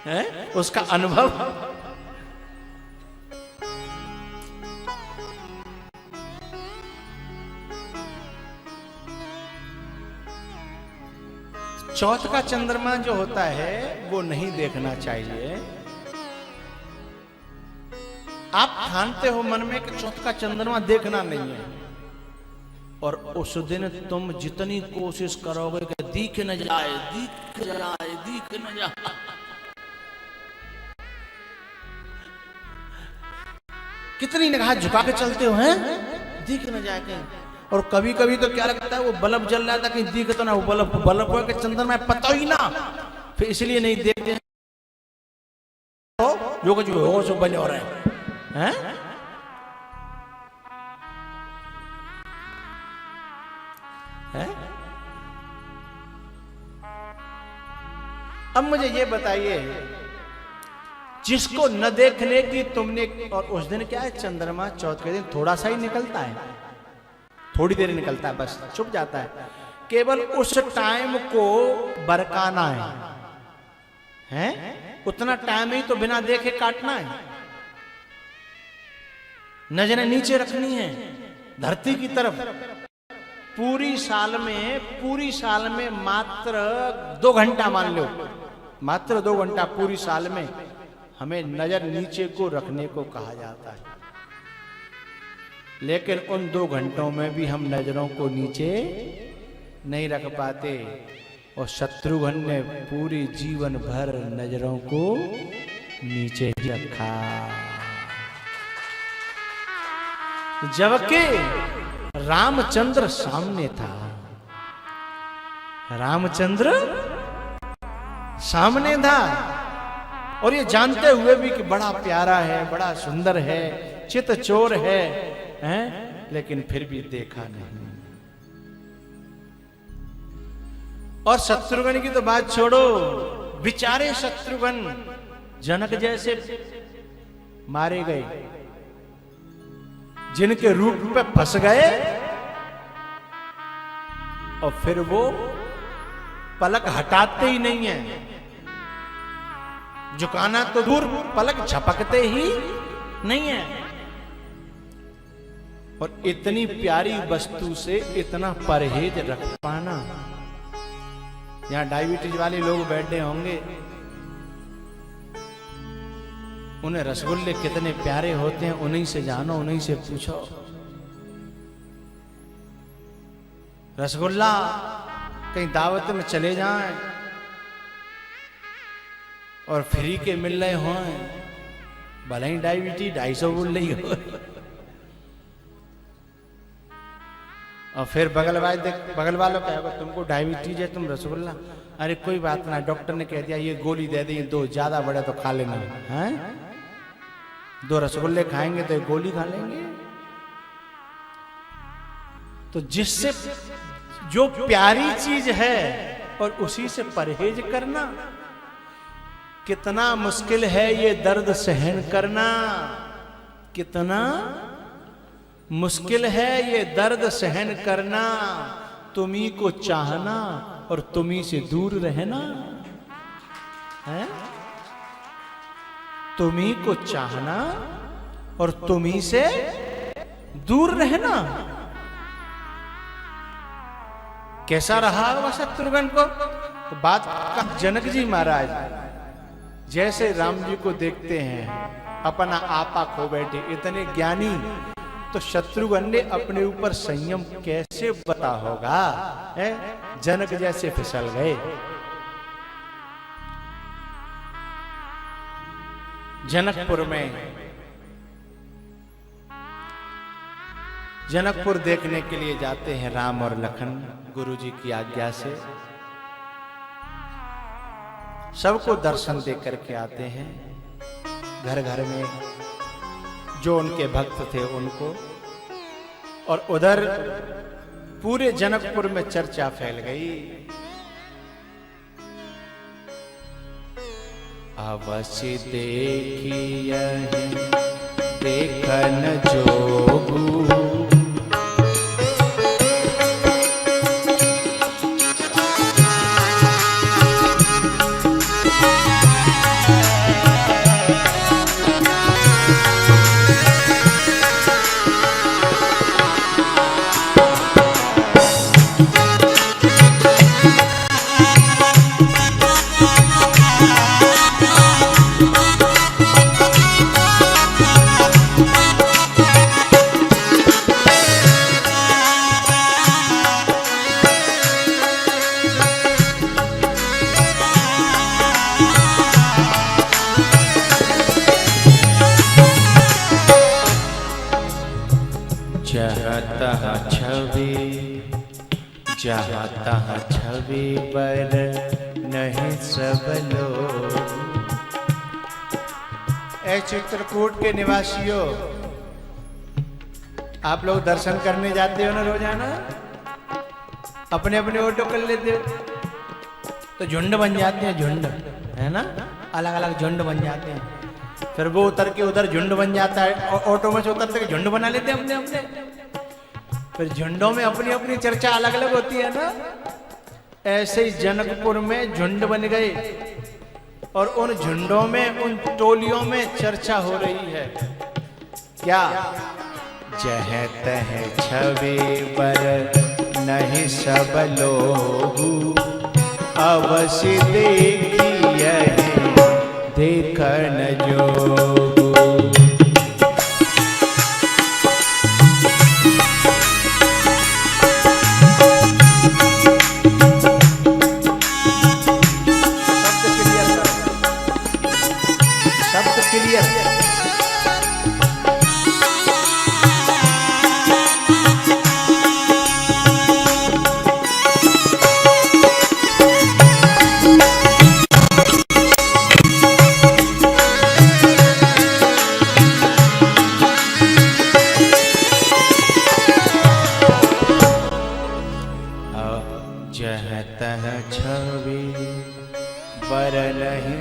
Speaker 1: है, उसका अनुभव। चौथ का चंद्रमा जो होता है वो नहीं देखना चाहिए। आप ठानते हो मन में कि चौथ का चंद्रमा देखना नहीं है, और उस दिन तुम जितनी कोशिश करोगे कि दिख न जाए, दिख जाए, दिख न जाए, कितनी निगाह झुका के चलते हो हैं, दिख न जाए कहीं। और कभी कभी तो क्या लगता है वो बल्ब जल रहा था कहीं दिख तो ना, वो बल्ब हो कि चंद्रमा पता ही ना, फिर इसलिए नहीं देखते जो कुछ हो सो बने हो रहे हैं। अब मुझे ये बताइए, जिसको न देखने की तुमने, और उस दिन क्या है चंद्रमा चौथ के दिन थोड़ा सा ही निकलता है, थोड़ी देर निकलता है, बस छुप जाता है, केवल उस टाइम को बरकाना है? उतना टाइम ही तो बिना देखे काटना है, नजरें नीचे रखनी है धरती की तरफ। पूरी साल में मात्र 2 घंटा मान लो, मात्र 2 घंटा पूरी साल में हमें नजर नीचे को रखने को कहा जाता है, लेकिन उन 2 घंटों में भी हम नजरों को नीचे नहीं रख पाते। और शत्रुघ्न ने पूरी जीवन भर नजरों को नीचे ही रखा, जबकि रामचंद्र सामने था, रामचंद्र सामने था, और ये जानते हुए भी कि बड़ा प्यारा है, बड़ा सुंदर है, चित चोर है, लेकिन फिर भी देखा नहीं। और शत्रुघ्न की तो बात छोड़ो, बेचारे शत्रुघ्न जनक जैसे मारे गए, जिनके रूप पे फंस गए, और फिर वो पलक हटाते ही नहीं है, झुकाना तो दूर, पलक झपकते ही नहीं है। और इतनी प्यारी वस्तु से इतना परहेज रख पाना। यहां डायबिटीज वाले लोग बैठे होंगे, उन्हें रसगुल्ले कितने प्यारे होते हैं, उन्हीं से जानो, उन्हीं से पूछो। रसगुल्ला कहीं दावत में चले जाएं और फ्री के मिल रहे हों, भले ही डायबिटीज 250 बोल रही हो, और फिर बगल वालों कहेगा तुमको डायबिटीज है, तुम रसगुल्ला, अरे कोई बात ना, डॉक्टर ने कह दिया ये गोली दे दी, 2 ज्यादा बड़े तो खा लेना है, 2 रसगुल्ले खाएंगे तो 1 गोली खा लेंगे। तो जिससे जो प्यारी चीज है और उसी से परहेज करना, कितना मुश्किल है ये दर्द सहन करना, कितना मुश्किल है ये दर्द सहन करना, तुम्ही को चाहना और तुम्ही से दूर रहना है, तुम्ही को चाहना और तुम्ही से दूर रहना। कैसा रहा होगा शत्रुघ्न को? तो बात का जनक जी महाराज जैसे राम जी को देखते हैं अपना आपा खो बैठे, इतने ज्ञानी, तो शत्रुघ्न ने अपने ऊपर संयम कैसे बता होगा, है? जनक जैसे फिसल गए। जनकपुर देखने के लिए जाते हैं राम और लखन, गुरुजी की आज्ञा से सबको दर्शन दे करके आते हैं, घर घर में जो उनके भक्त थे उनको। और उधर पूरे जनकपुर में चर्चा फैल गई। अवश्य देखिए देखन जोगू। चाहता छवि पर नहीं सब लोग। ऐ चित्रकूट के निवासियों, आप लोग दर्शन करने जाते हो ना रोजाना, अपने अपने ऑटो कर लेते हो तो झुंड बन जाते हैं, झुंड है ना, अलग अलग झुंड बन जाते हैं। फिर वो उतर के उधर झुंड बन जाता है, ऑटो में से उतर के झुंड बना लेते हैं अपने अपने। फिर झुंडों में अपनी अपनी चर्चा अलग अलग होती है ना। ऐसे ही जनकपुर में झुंड बन गए और उन झुंडों में, उन टोलियों में चर्चा हो रही है क्या? जह तह छवि पर नहीं सब लोग, अवश्य देखिए देखन जोगू।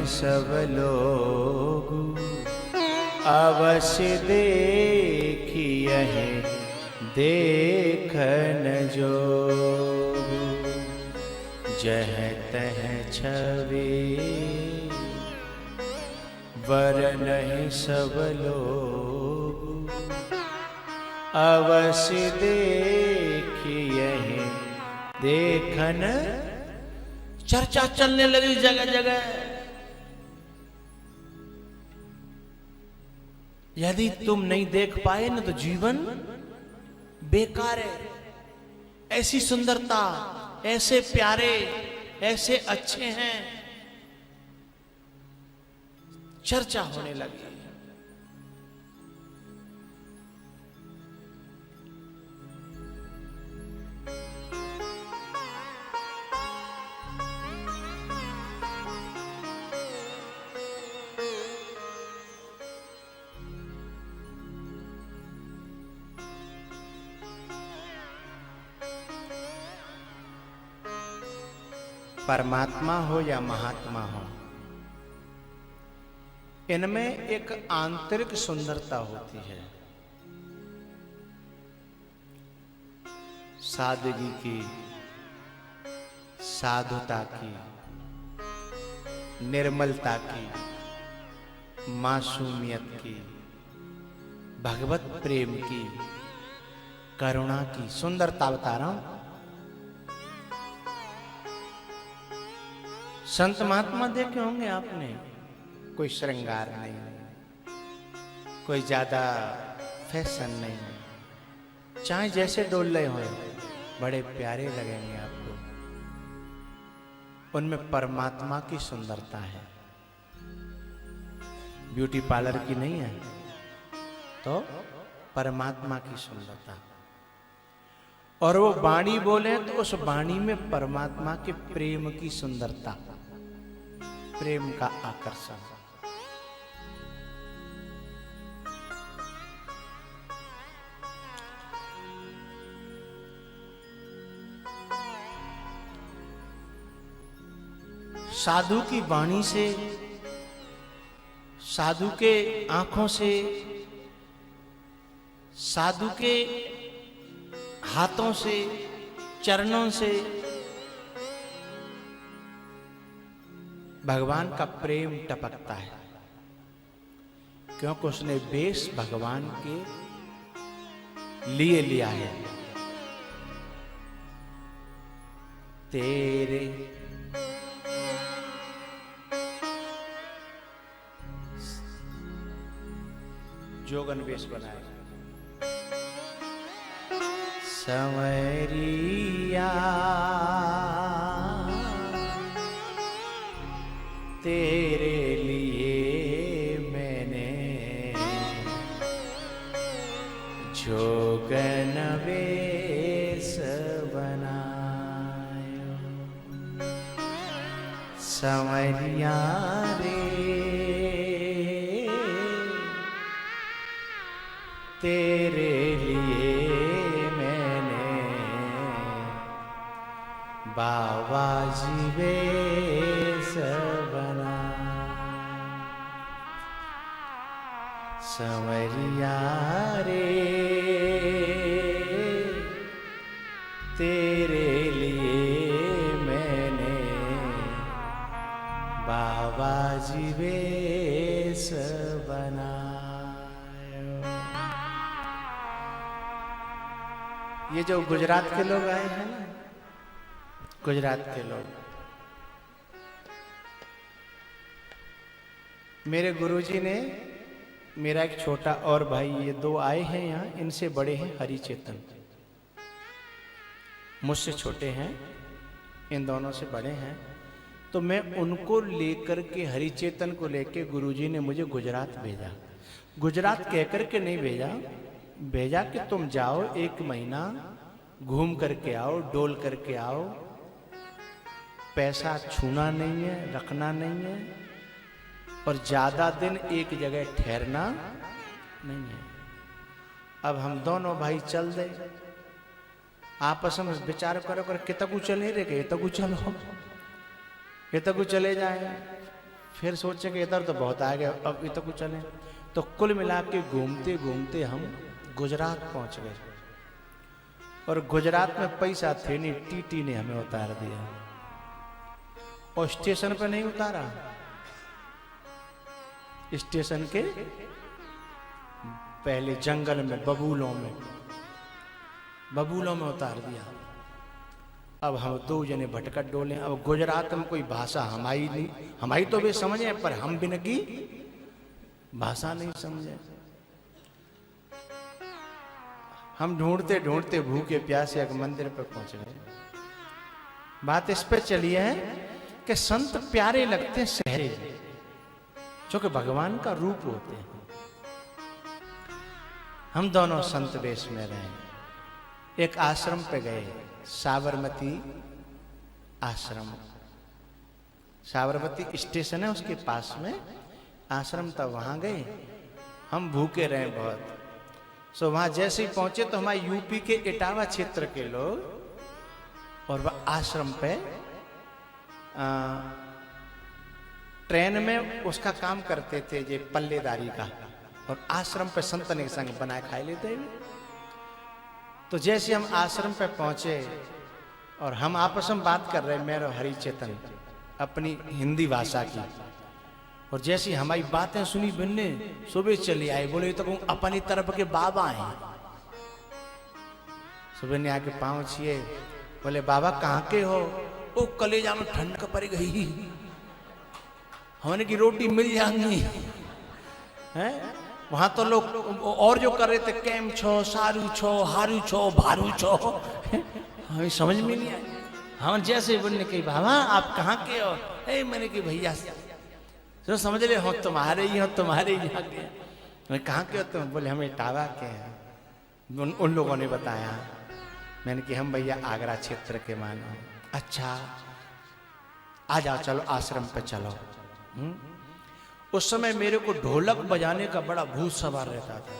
Speaker 1: सब लोग अवश्य देखिए देखन जोगू। जह तह छवि वर नहीं सब लोग, अवश्य देखिए देखन। चर्चा चलने लगी जगह जगह। यदि तुम नहीं देख पाए ना तो जीवन बेकार है। ऐसी सुंदरता, ऐसे प्यारे, ऐसे अच्छे हैं, चर्चा होने लगी। परमात्मा हो या महात्मा हो, इनमें एक आंतरिक सुंदरता होती है, सादगी की, साधुता की, निर्मलता की, मासूमियत की, भगवत प्रेम की, करुणा की सुंदरता बता रहा हूं। संत महात्मा देखे होंगे आपने, कोई श्रृंगार नहीं, कोई ज्यादा फैशन नहीं, चाहे जैसे डोल रहे हो बड़े प्यारे लगेंगे आपको। उनमें परमात्मा की सुंदरता है, ब्यूटी पार्लर की नहीं है, तो परमात्मा की सुंदरता। और वो वाणी बोले तो उस वाणी में परमात्मा के प्रेम की सुंदरता, प्रेम का आकर्षण। साधु की वाणी से साधु के आंखों से, साधु के हाथों से, चरणों से भगवान का प्रेम टपकता है, क्योंकि उसने वेश भगवान के लिए लिया है। तेरे जोगन वेश बनाए संवरिया, तेरे लिए मैंने जोगन वेश बनायो। संवरिया रे तेरे लिए मैंने बाबा जी वेश बना। संवरिया रे तेरे लिए मैंने बाबा जी वेश बना। ये जो गुजरात के लोग आए हैं ना, गुजरात के लोग, मेरे गुरुजी ने, मेरा एक छोटा और भाई, ये दो आए हैं यहाँ, इनसे बड़े हैं हरिचेतन, मुझसे छोटे हैं, इन दोनों से बड़े हैं। तो मैं उनको लेकर के, हरिचेतन को लेकर गुरुजी ने मुझे गुजरात भेजा। गुजरात कहकर के नहीं भेजा, भेजा कि तुम जाओ, 1 महीना घूम करके आओ, डोल करके आओ, पैसा छूना नहीं है, रखना नहीं है, और ज्यादा दिन एक जगह ठहरना नहीं है। अब हम दोनों भाई चल दे, आपस में विचार करो कर कितकू चले रे, के तकू चलो, इतकू चले जाए, फिर सोचे कि इधर तो बहुत आ गया, अब इतकू चले। तो कुल मिला के घूमते घूमते हम गुजरात पहुंच गए, और गुजरात में पैसा थे नहीं, टीटी ने हमें उतार दिया, और स्टेशन पे नहीं उतारा, स्टेशन के पहले जंगल में, बबूलों में उतार दिया। अब हम 2 जने भटकट डोले। अब गुजरात में कोई भाषा हमारी नहीं, हमारी तो वे समझे, पर हम बिन की भाषा नहीं समझे। हम ढूंढते ढूंढते भूखे प्यासे एक मंदिर पर पहुंच गए। बात इस पे चली है कि संत प्यारे लगते सहरे, जो कि भगवान का रूप होते हैं। हम दोनों संत वेश में रहे, एक आश्रम पे गए, साबरमती आश्रम, साबरमती स्टेशन है उसके पास में आश्रम था, वहां गए। हम भूखे रहे बहुत। सो वहां जैसे ही पहुंचे तो हमारे यूपी के इटावा क्षेत्र के लोग, और वह आश्रम पे ट्रेन में उसका काम करते थे, ये पल्लेदारी का, और आश्रम पे संत ने संग बनाए खाए लेते हैं। तो जैसे हम आश्रम पे पहुंचे और हम आपस में बात कर रहे, मेरा हरिचेतन, अपनी हिंदी भाषा की, और जैसी हमारी बातें सुनी बनने, सुबह चले आए, बोले तो कहूँ अपनी तरफ के बाबा हैं। सुबह ने आके पाँव छिए, बोले बाबा कहाँ के हो? ओ कलेजा में ठंड पड़ गई, हमने की रोटी मिल जाएंगी हैं। वहां तो लोग और जो कर रहे थे, कैम छो, सारू छो, हारू छो, भारू छो, हमें समझ में नहीं आया। हम जैसे बोलने की बाबा आप कहाँ के हो? मैंने की भैया तो समझ रहे हो तुम्हारे ही हो, तुम्हारे ही यहाँ के। मैं कहाँ के हो तुम? बोले हम इटावा के हैं। उन लोगों ने बताया। मैंने कि हम भैया आगरा क्षेत्र के मानो। अच्छा आ जाओ, चलो आश्रम पे चलो। उस समय मेरे को ढोलक बजाने का बड़ा भूत सवार रहता था।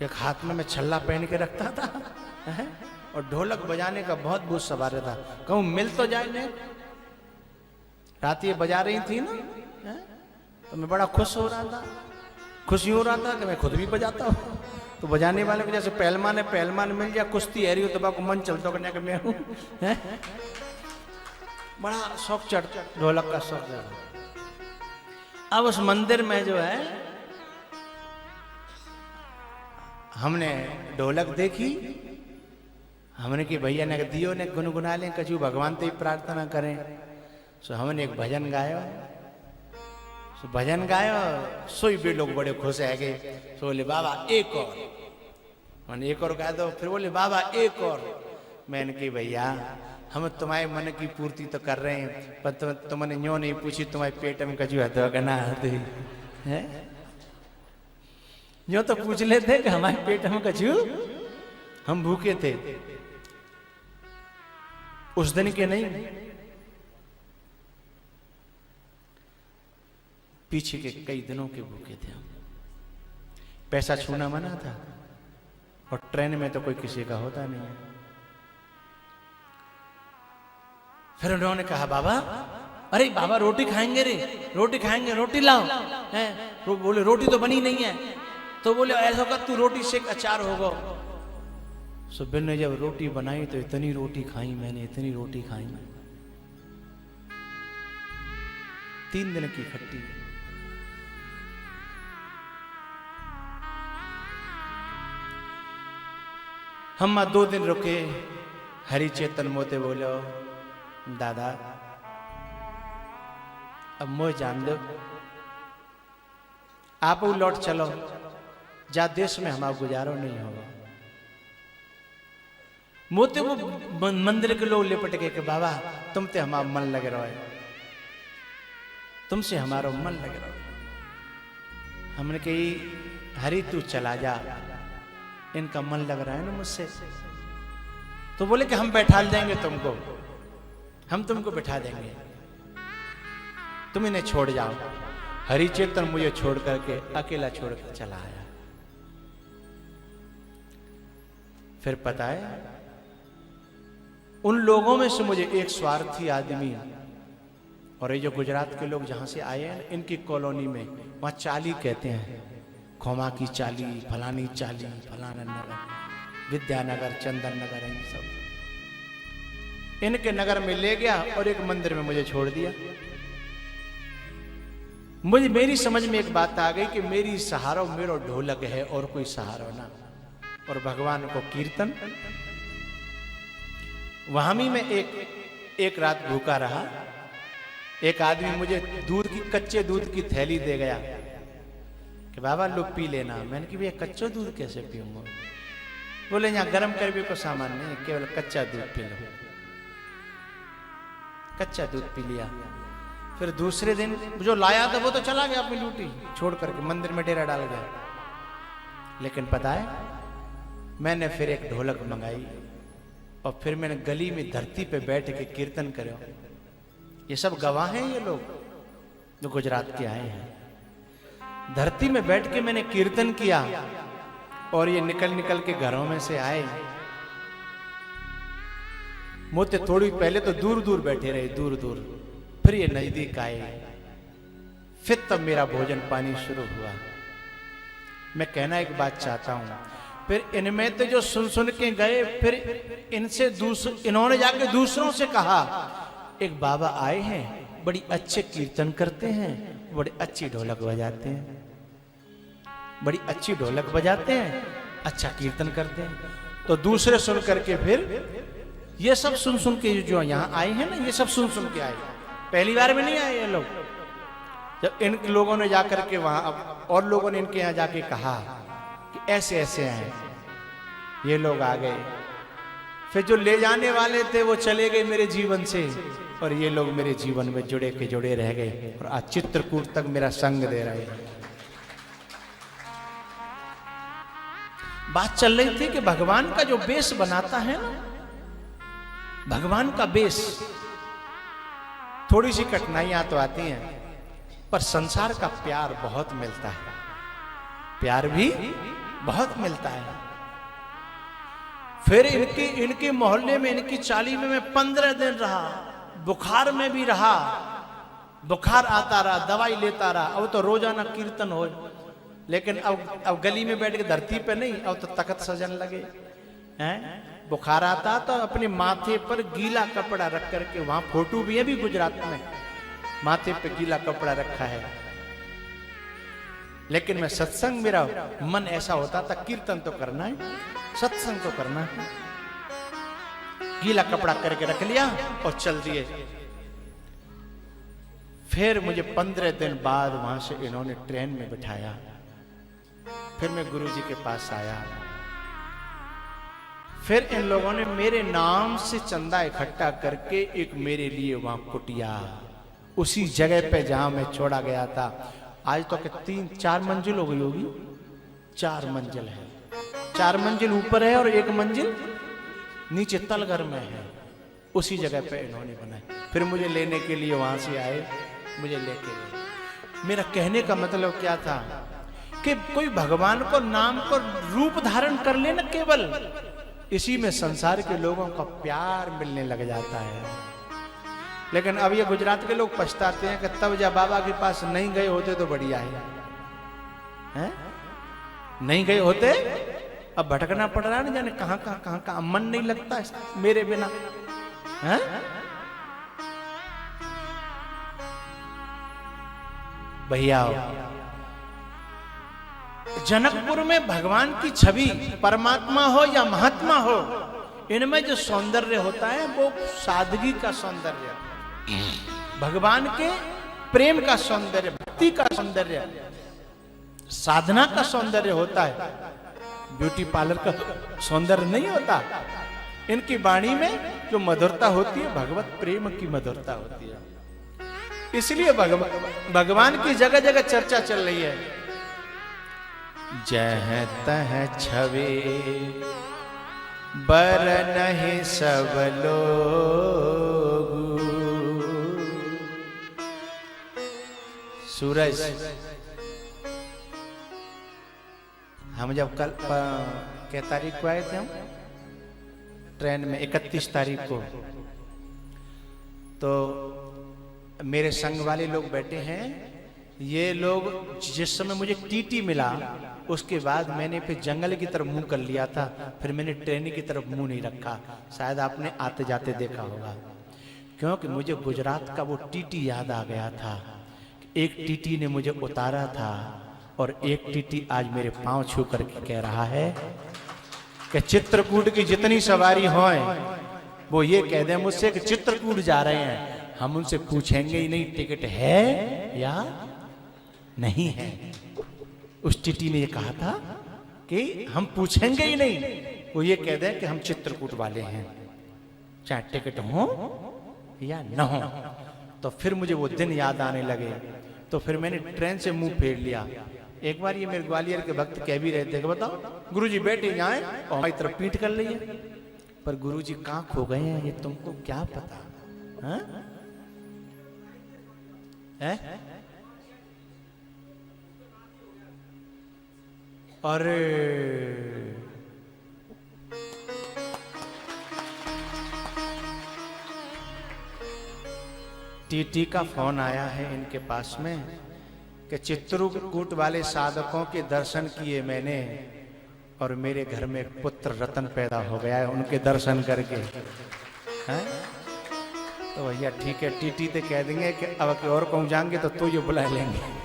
Speaker 1: एक हाथ में मैं छल्ला पहन के रखता था और ढोलक बजाने का बहुत भूत सवार रहता। कहूँ मिल तो जाए ने, रात ये बजा रही थी ना, तो मैं बड़ा खुश हो रहा था। खुशी हो रहा था कि मैं खुद भी बजाता हूँ। तो बजाने वाले को जैसे पहलवान मिल जाए, कुश्ती है रही हो तो मन चलता करने का मैं हूँ। बड़ा शौक चढ़ता, ढोलक का शौक चढ़ा। अब उस मंदिर में जो है हमने ढोलक देखी, हमने कि भैया ने दियो ने गुनगुना लें, कछु भगवान से ही प्रार्थना करें। सो हमने एक भजन गायो, सो भजन गायो, सोई भी लोग बड़े खुश है गए। सो बोले बाबा एक और, मैंने एक और गा दो। फिर बोले बाबा एक और। मैंने कि भैया हम तुम्हारे मन की पूर्ति तो कर रहे हैं, पर तुमने यूं नहीं पूछी तुम्हारे पेट में कजू है गना है। यूं तो पूछ लेते कि हमारे पेट में कजू, हम भूखे थे उस दिन के नहीं, पीछे के कई दिनों के भूखे थे हम। पैसा छूना मना था और ट्रेन में तो कोई किसी का होता नहीं है। फिर उन्होंने कहा बाबा, अरे बाबा रोटी खाएंगे रे, रोटी खाएंगे, रोटी लाओ। हैं बोले रोटी तो बनी नहीं है। तो बोले ऐसा कर तू रोटी से अचार होगा। सुबिन ने जब रोटी बनाई तो इतनी रोटी खाई मैंने, इतनी रोटी खाई मैं, 3 दिन की खट्टी। हम 2 दिन रुके। हरि चेतन मोते बोलो दादा अब मोह जान दो, आप लौट चलो, जा देश में हमारा गुजारो नहीं होगा। मोते वो मंदिर के लोग लिपट गए कि बाबा तुम ते हमारा मन लग रहा है, तुमसे हमारा मन लग रहा है। हमने कही हरि तू चला जा, इनका मन लग रहा है ना मुझसे। तो बोले कि हम बैठा देंगे तुमको, हम तुमको बैठा देंगे, तुम इन्हें छोड़ जाओ। हरि चेतन मुझे छोड़ करके अकेला छोड़ कर चला आया। फिर पता है उन लोगों में से मुझे एक स्वार्थी आदमी, और ये जो गुजरात के लोग जहां से आए हैं इनकी कॉलोनी में, वहां चाली कहते हैं, खोमा की चाली, फलानी चाली, फलाना नगर, विद्यानगर, चंदन नगर, इन सब इनके नगर में ले गया और एक मंदिर में मुझे छोड़ दिया। मुझे मेरी समझ में एक बात आ गई कि मेरी सहारा मेरा ढोलक है और कोई सहारा ना, और भगवान को कीर्तन। वहां भी मैं एक रात भूखा रहा। एक आदमी मुझे कच्चे दूध की थैली दे गया कि बाबा लो पी लेना। मैंने कि भैया कच्चा दूध कैसे पीऊंगा? बोले यहाँ गर्म करने को सामान नहीं, केवल कच्चा दूध पी लो। कच्चा दूध पी लिया। फिर दूसरे दिन जो लाया था वो तो चला गया अपनी ड्यूटी छोड़ करके, मंदिर में डेरा डाल गया। लेकिन पता है मैंने फिर एक ढोलक मंगाई और फिर मैंने गली में धरती पे बैठ के कीर्तन करे। ये सब गवाह हैं, ये लोग जो गुजरात के आए हैं। धरती में बैठ के मैंने कीर्तन किया और ये निकल निकल के घरों में से आए। मोते थोड़ी पहले तो दूर दूर बैठे रहे, दूर दूर, फिर ये नजदीक आए। फिर तब मेरा भोजन पानी शुरू हुआ। मैं कहना एक बात चाहता हूं, फिर इनमें तो जो सुन सुन के गए, फिर इनसे इन्होंने जाके दूसरों से कहा एक बाबा आए हैं, बड़ी अच्छे कीर्तन करते हैं, बड़ी अच्छी ढोलक बजाते हैं, बड़ी अच्छी ढोलक बजाते हैं, अच्छा कीर्तन करते हैं। तो दूसरे सुन करके फिर ये सब सुन सुन के जो यहाँ आए हैं ना, ये सब सुन सुन के आए, पहली बार में नहीं आए ये लोग। जब इन लोगों ने जाकर के वहां और लोगों ने इनके यहाँ जाके कहा कि ऐसे ऐसे हैं, ये लोग आ गए। फिर जो ले जाने वाले थे वो चले गए मेरे जीवन से, और ये लोग मेरे जीवन में जुड़े के जुड़े रह गए और आज चित्रकूट तक मेरा संग दे रहे हैं। बात चल रही थी कि भगवान का जो बेस बनाता है ना, भगवान का बेस, थोड़ी सी कठिनाइयां तो आती हैं, पर संसार का प्यार बहुत मिलता है, प्यार भी बहुत मिलता है। फिर इनके मोहल्ले में, इनकी चाली में मैं 15 दिन रहा, बुखार में भी रहा, बुखार आता रहा, दवाई लेता रहा। अब तो रोजाना कीर्तन हो, लेकिन अब गली में बैठ के धरती पे नहीं, अब तो तख्त सजन लगे हैं। बुखार आता तो अपने माथे पर गीला कपड़ा रख करके, वहां फोटो भी है भी गुजरात में, माथे पे गीला कपड़ा रखा है। लेकिन मैं सत्संग, मेरा मन ऐसा होता था कीर्तन तो करना है, सत्संग तो करना है। गीला कपड़ा करके रख लिया और चल दिए। फिर मुझे 15 दिन बाद वहां से इन्होंने ट्रेन में बिठाया। फिर मैं गुरुजी के पास आया। फिर इन लोगों ने मेरे नाम से चंदा इकट्ठा करके एक मेरे लिए वहां कुटिया, उसी जगह पे जहां मैं छोड़ा गया था। आज तो के 3-4 मंजिल हो गई होगी, 4 मंजिल है। 4 मंजिल ऊपर है और 1 मंजिल नीचे तलघर में है। उसी जगह पे इन्होंने बनाई। फिर मुझे लेने के लिए वहां से आए, मुझे लेके गए। मेरा कहने का मतलब क्या था कि कोई भगवान को नाम को रूप धारण कर लेना, केवल इसी में संसार के लोगों का प्यार मिलने लग जाता है। लेकिन अब ये गुजरात के लोग पछताते हैं कि तब जब बाबा के पास नहीं गए होते तो बढ़िया है? नहीं गए होते, अब भटकना पड़ रहा है ना, जाने कहां कहां। मन नहीं लगता मेरे बिना, है? भैया जनकपुर में भगवान की छवि, परमात्मा हो या महात्मा हो, इनमें जो सौंदर्य होता है वो सादगी का सौंदर्य, भगवान के प्रेम का सौंदर्य, भक्ति का सौंदर्य, साधना का सौंदर्य होता है। ब्यूटी पार्लर का सौंदर्य नहीं होता। इनकी वाणी में जो मधुरता होती है, भगवत प्रेम की मधुरता होती है। इसलिए भगवान की जगह जगह चर्चा चल रही है। जह तह छवि बर नहीं सब लोग। सूरज, हम जब कल क्या तारीख को आए थे, हम ट्रेन में 31 तारीख को, तो मेरे संग वाले लोग बैठे हैं। ये लोग, जिस समय मुझे टीटी मिला उसके बाद मैंने फिर जंगल की तरफ मुंह कर लिया था, फिर मैंने ट्रेन की तरफ मुंह नहीं रखा। शायद आपने आते जाते देखा होगा, क्योंकि मुझे गुजरात का वो टीटी याद आ गया था। एक टीटी ने मुझे उतारा था और एक टीटी आज मेरे पांव छू करके कह रहा है कि चित्रकूट की जितनी सवारी होए वो ये कह दे मुझसे कि चित्रकूट जा रहे हैं। हम उनसे पूछेंगे ही नहीं टिकट है या नहीं है। उस टीटी ने ये कहा था कि हम पूछेंगे ही नहीं, वो ये कह दे कि हम चित्रकूट वाले हैं, चाहे टिकट हो या न हो। तो फिर मुझे वो दिन याद आने लगे, तो फिर मैंने ट्रेन से मुंह फेर लिया। एक बार ये मेरे ग्वालियर के भक्त कह भी रहे थे कि बताओ गुरुजी बैठे यहाँ और हमारी तरफ पीठ कर ली है, पर गुरुजी कहाँ खो गए हैं ये तुमको क्या पता है? और टीटी का फोन आया है इनके पास में कि चित्रकूट वाले साधकों के दर्शन किए मैंने और मेरे घर में एक पुत्र रतन पैदा हो गया है उनके दर्शन करके। हैं? तो भैया ठीक है, टीटी तो कह देंगे कि अब और कहूँ जाएंगे तो ये बुला लेंगे।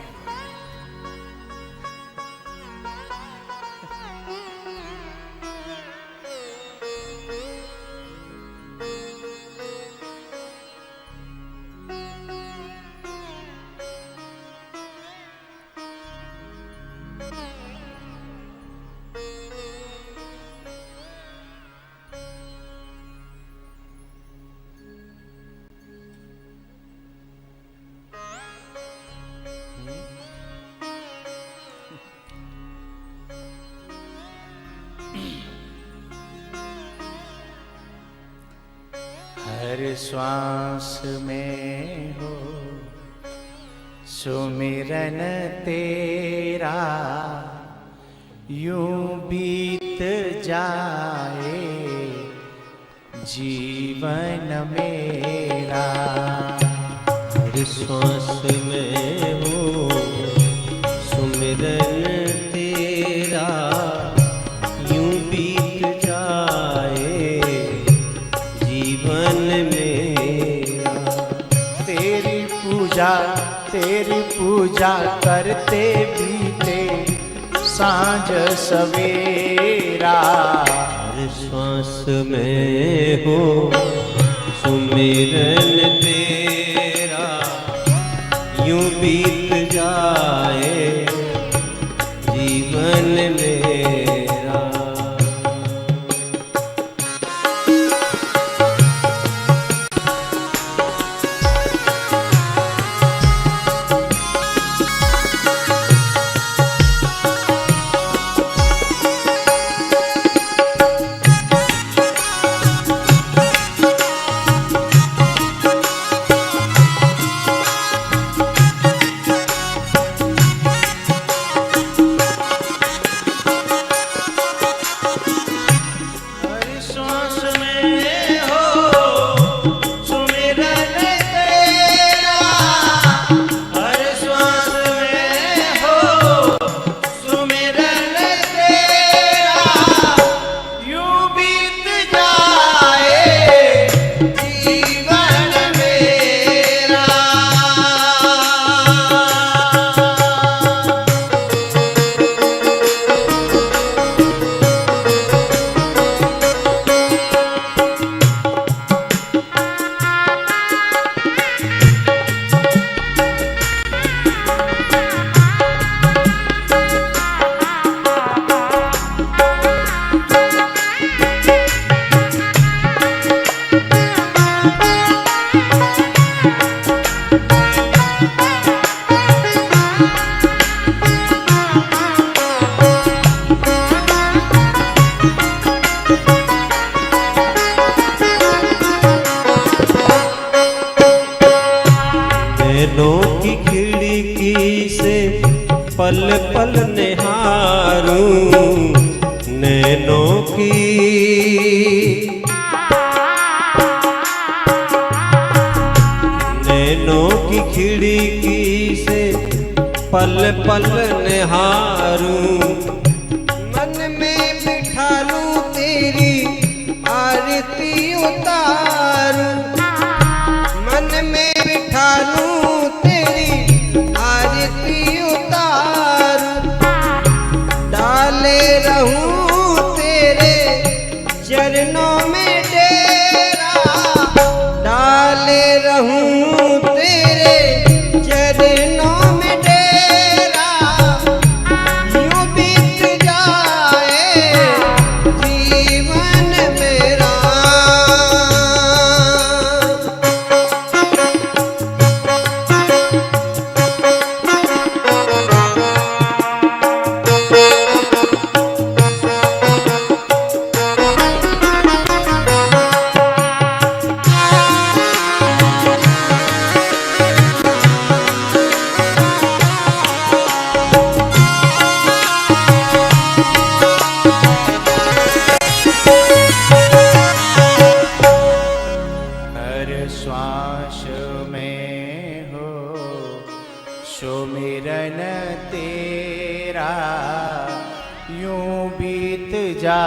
Speaker 1: हर श्वास में हो सुमिरन तेरा, यूं बीत जाए जीवन मेरा। हर
Speaker 2: श्वास में हो सुमिरन तेरा, यूं बीत जाए जीवन मेरा।
Speaker 1: तेरी पूजा करते बीते सांझ सवेरा।
Speaker 2: हर श्वास में हो सुमिरन तेरा, यूं बीत जाए जीवन मेरा। नैनों की खिड़की से पल पल निहारूं, नैनों की खिड़की से पल पल निहारूं। मन में बिठा लूं तेरी आरती उतारूं, मन में बिठा लूं तेरी आरती उतारूं। डाले रहूं तेरे चरणों में डेरा, डाले रहूं तेरे चरणों में डेरा। यूं बीत जाए जीवन मेरा।
Speaker 1: श्वास में हो सुमिरन तेरा, यूं बीत जा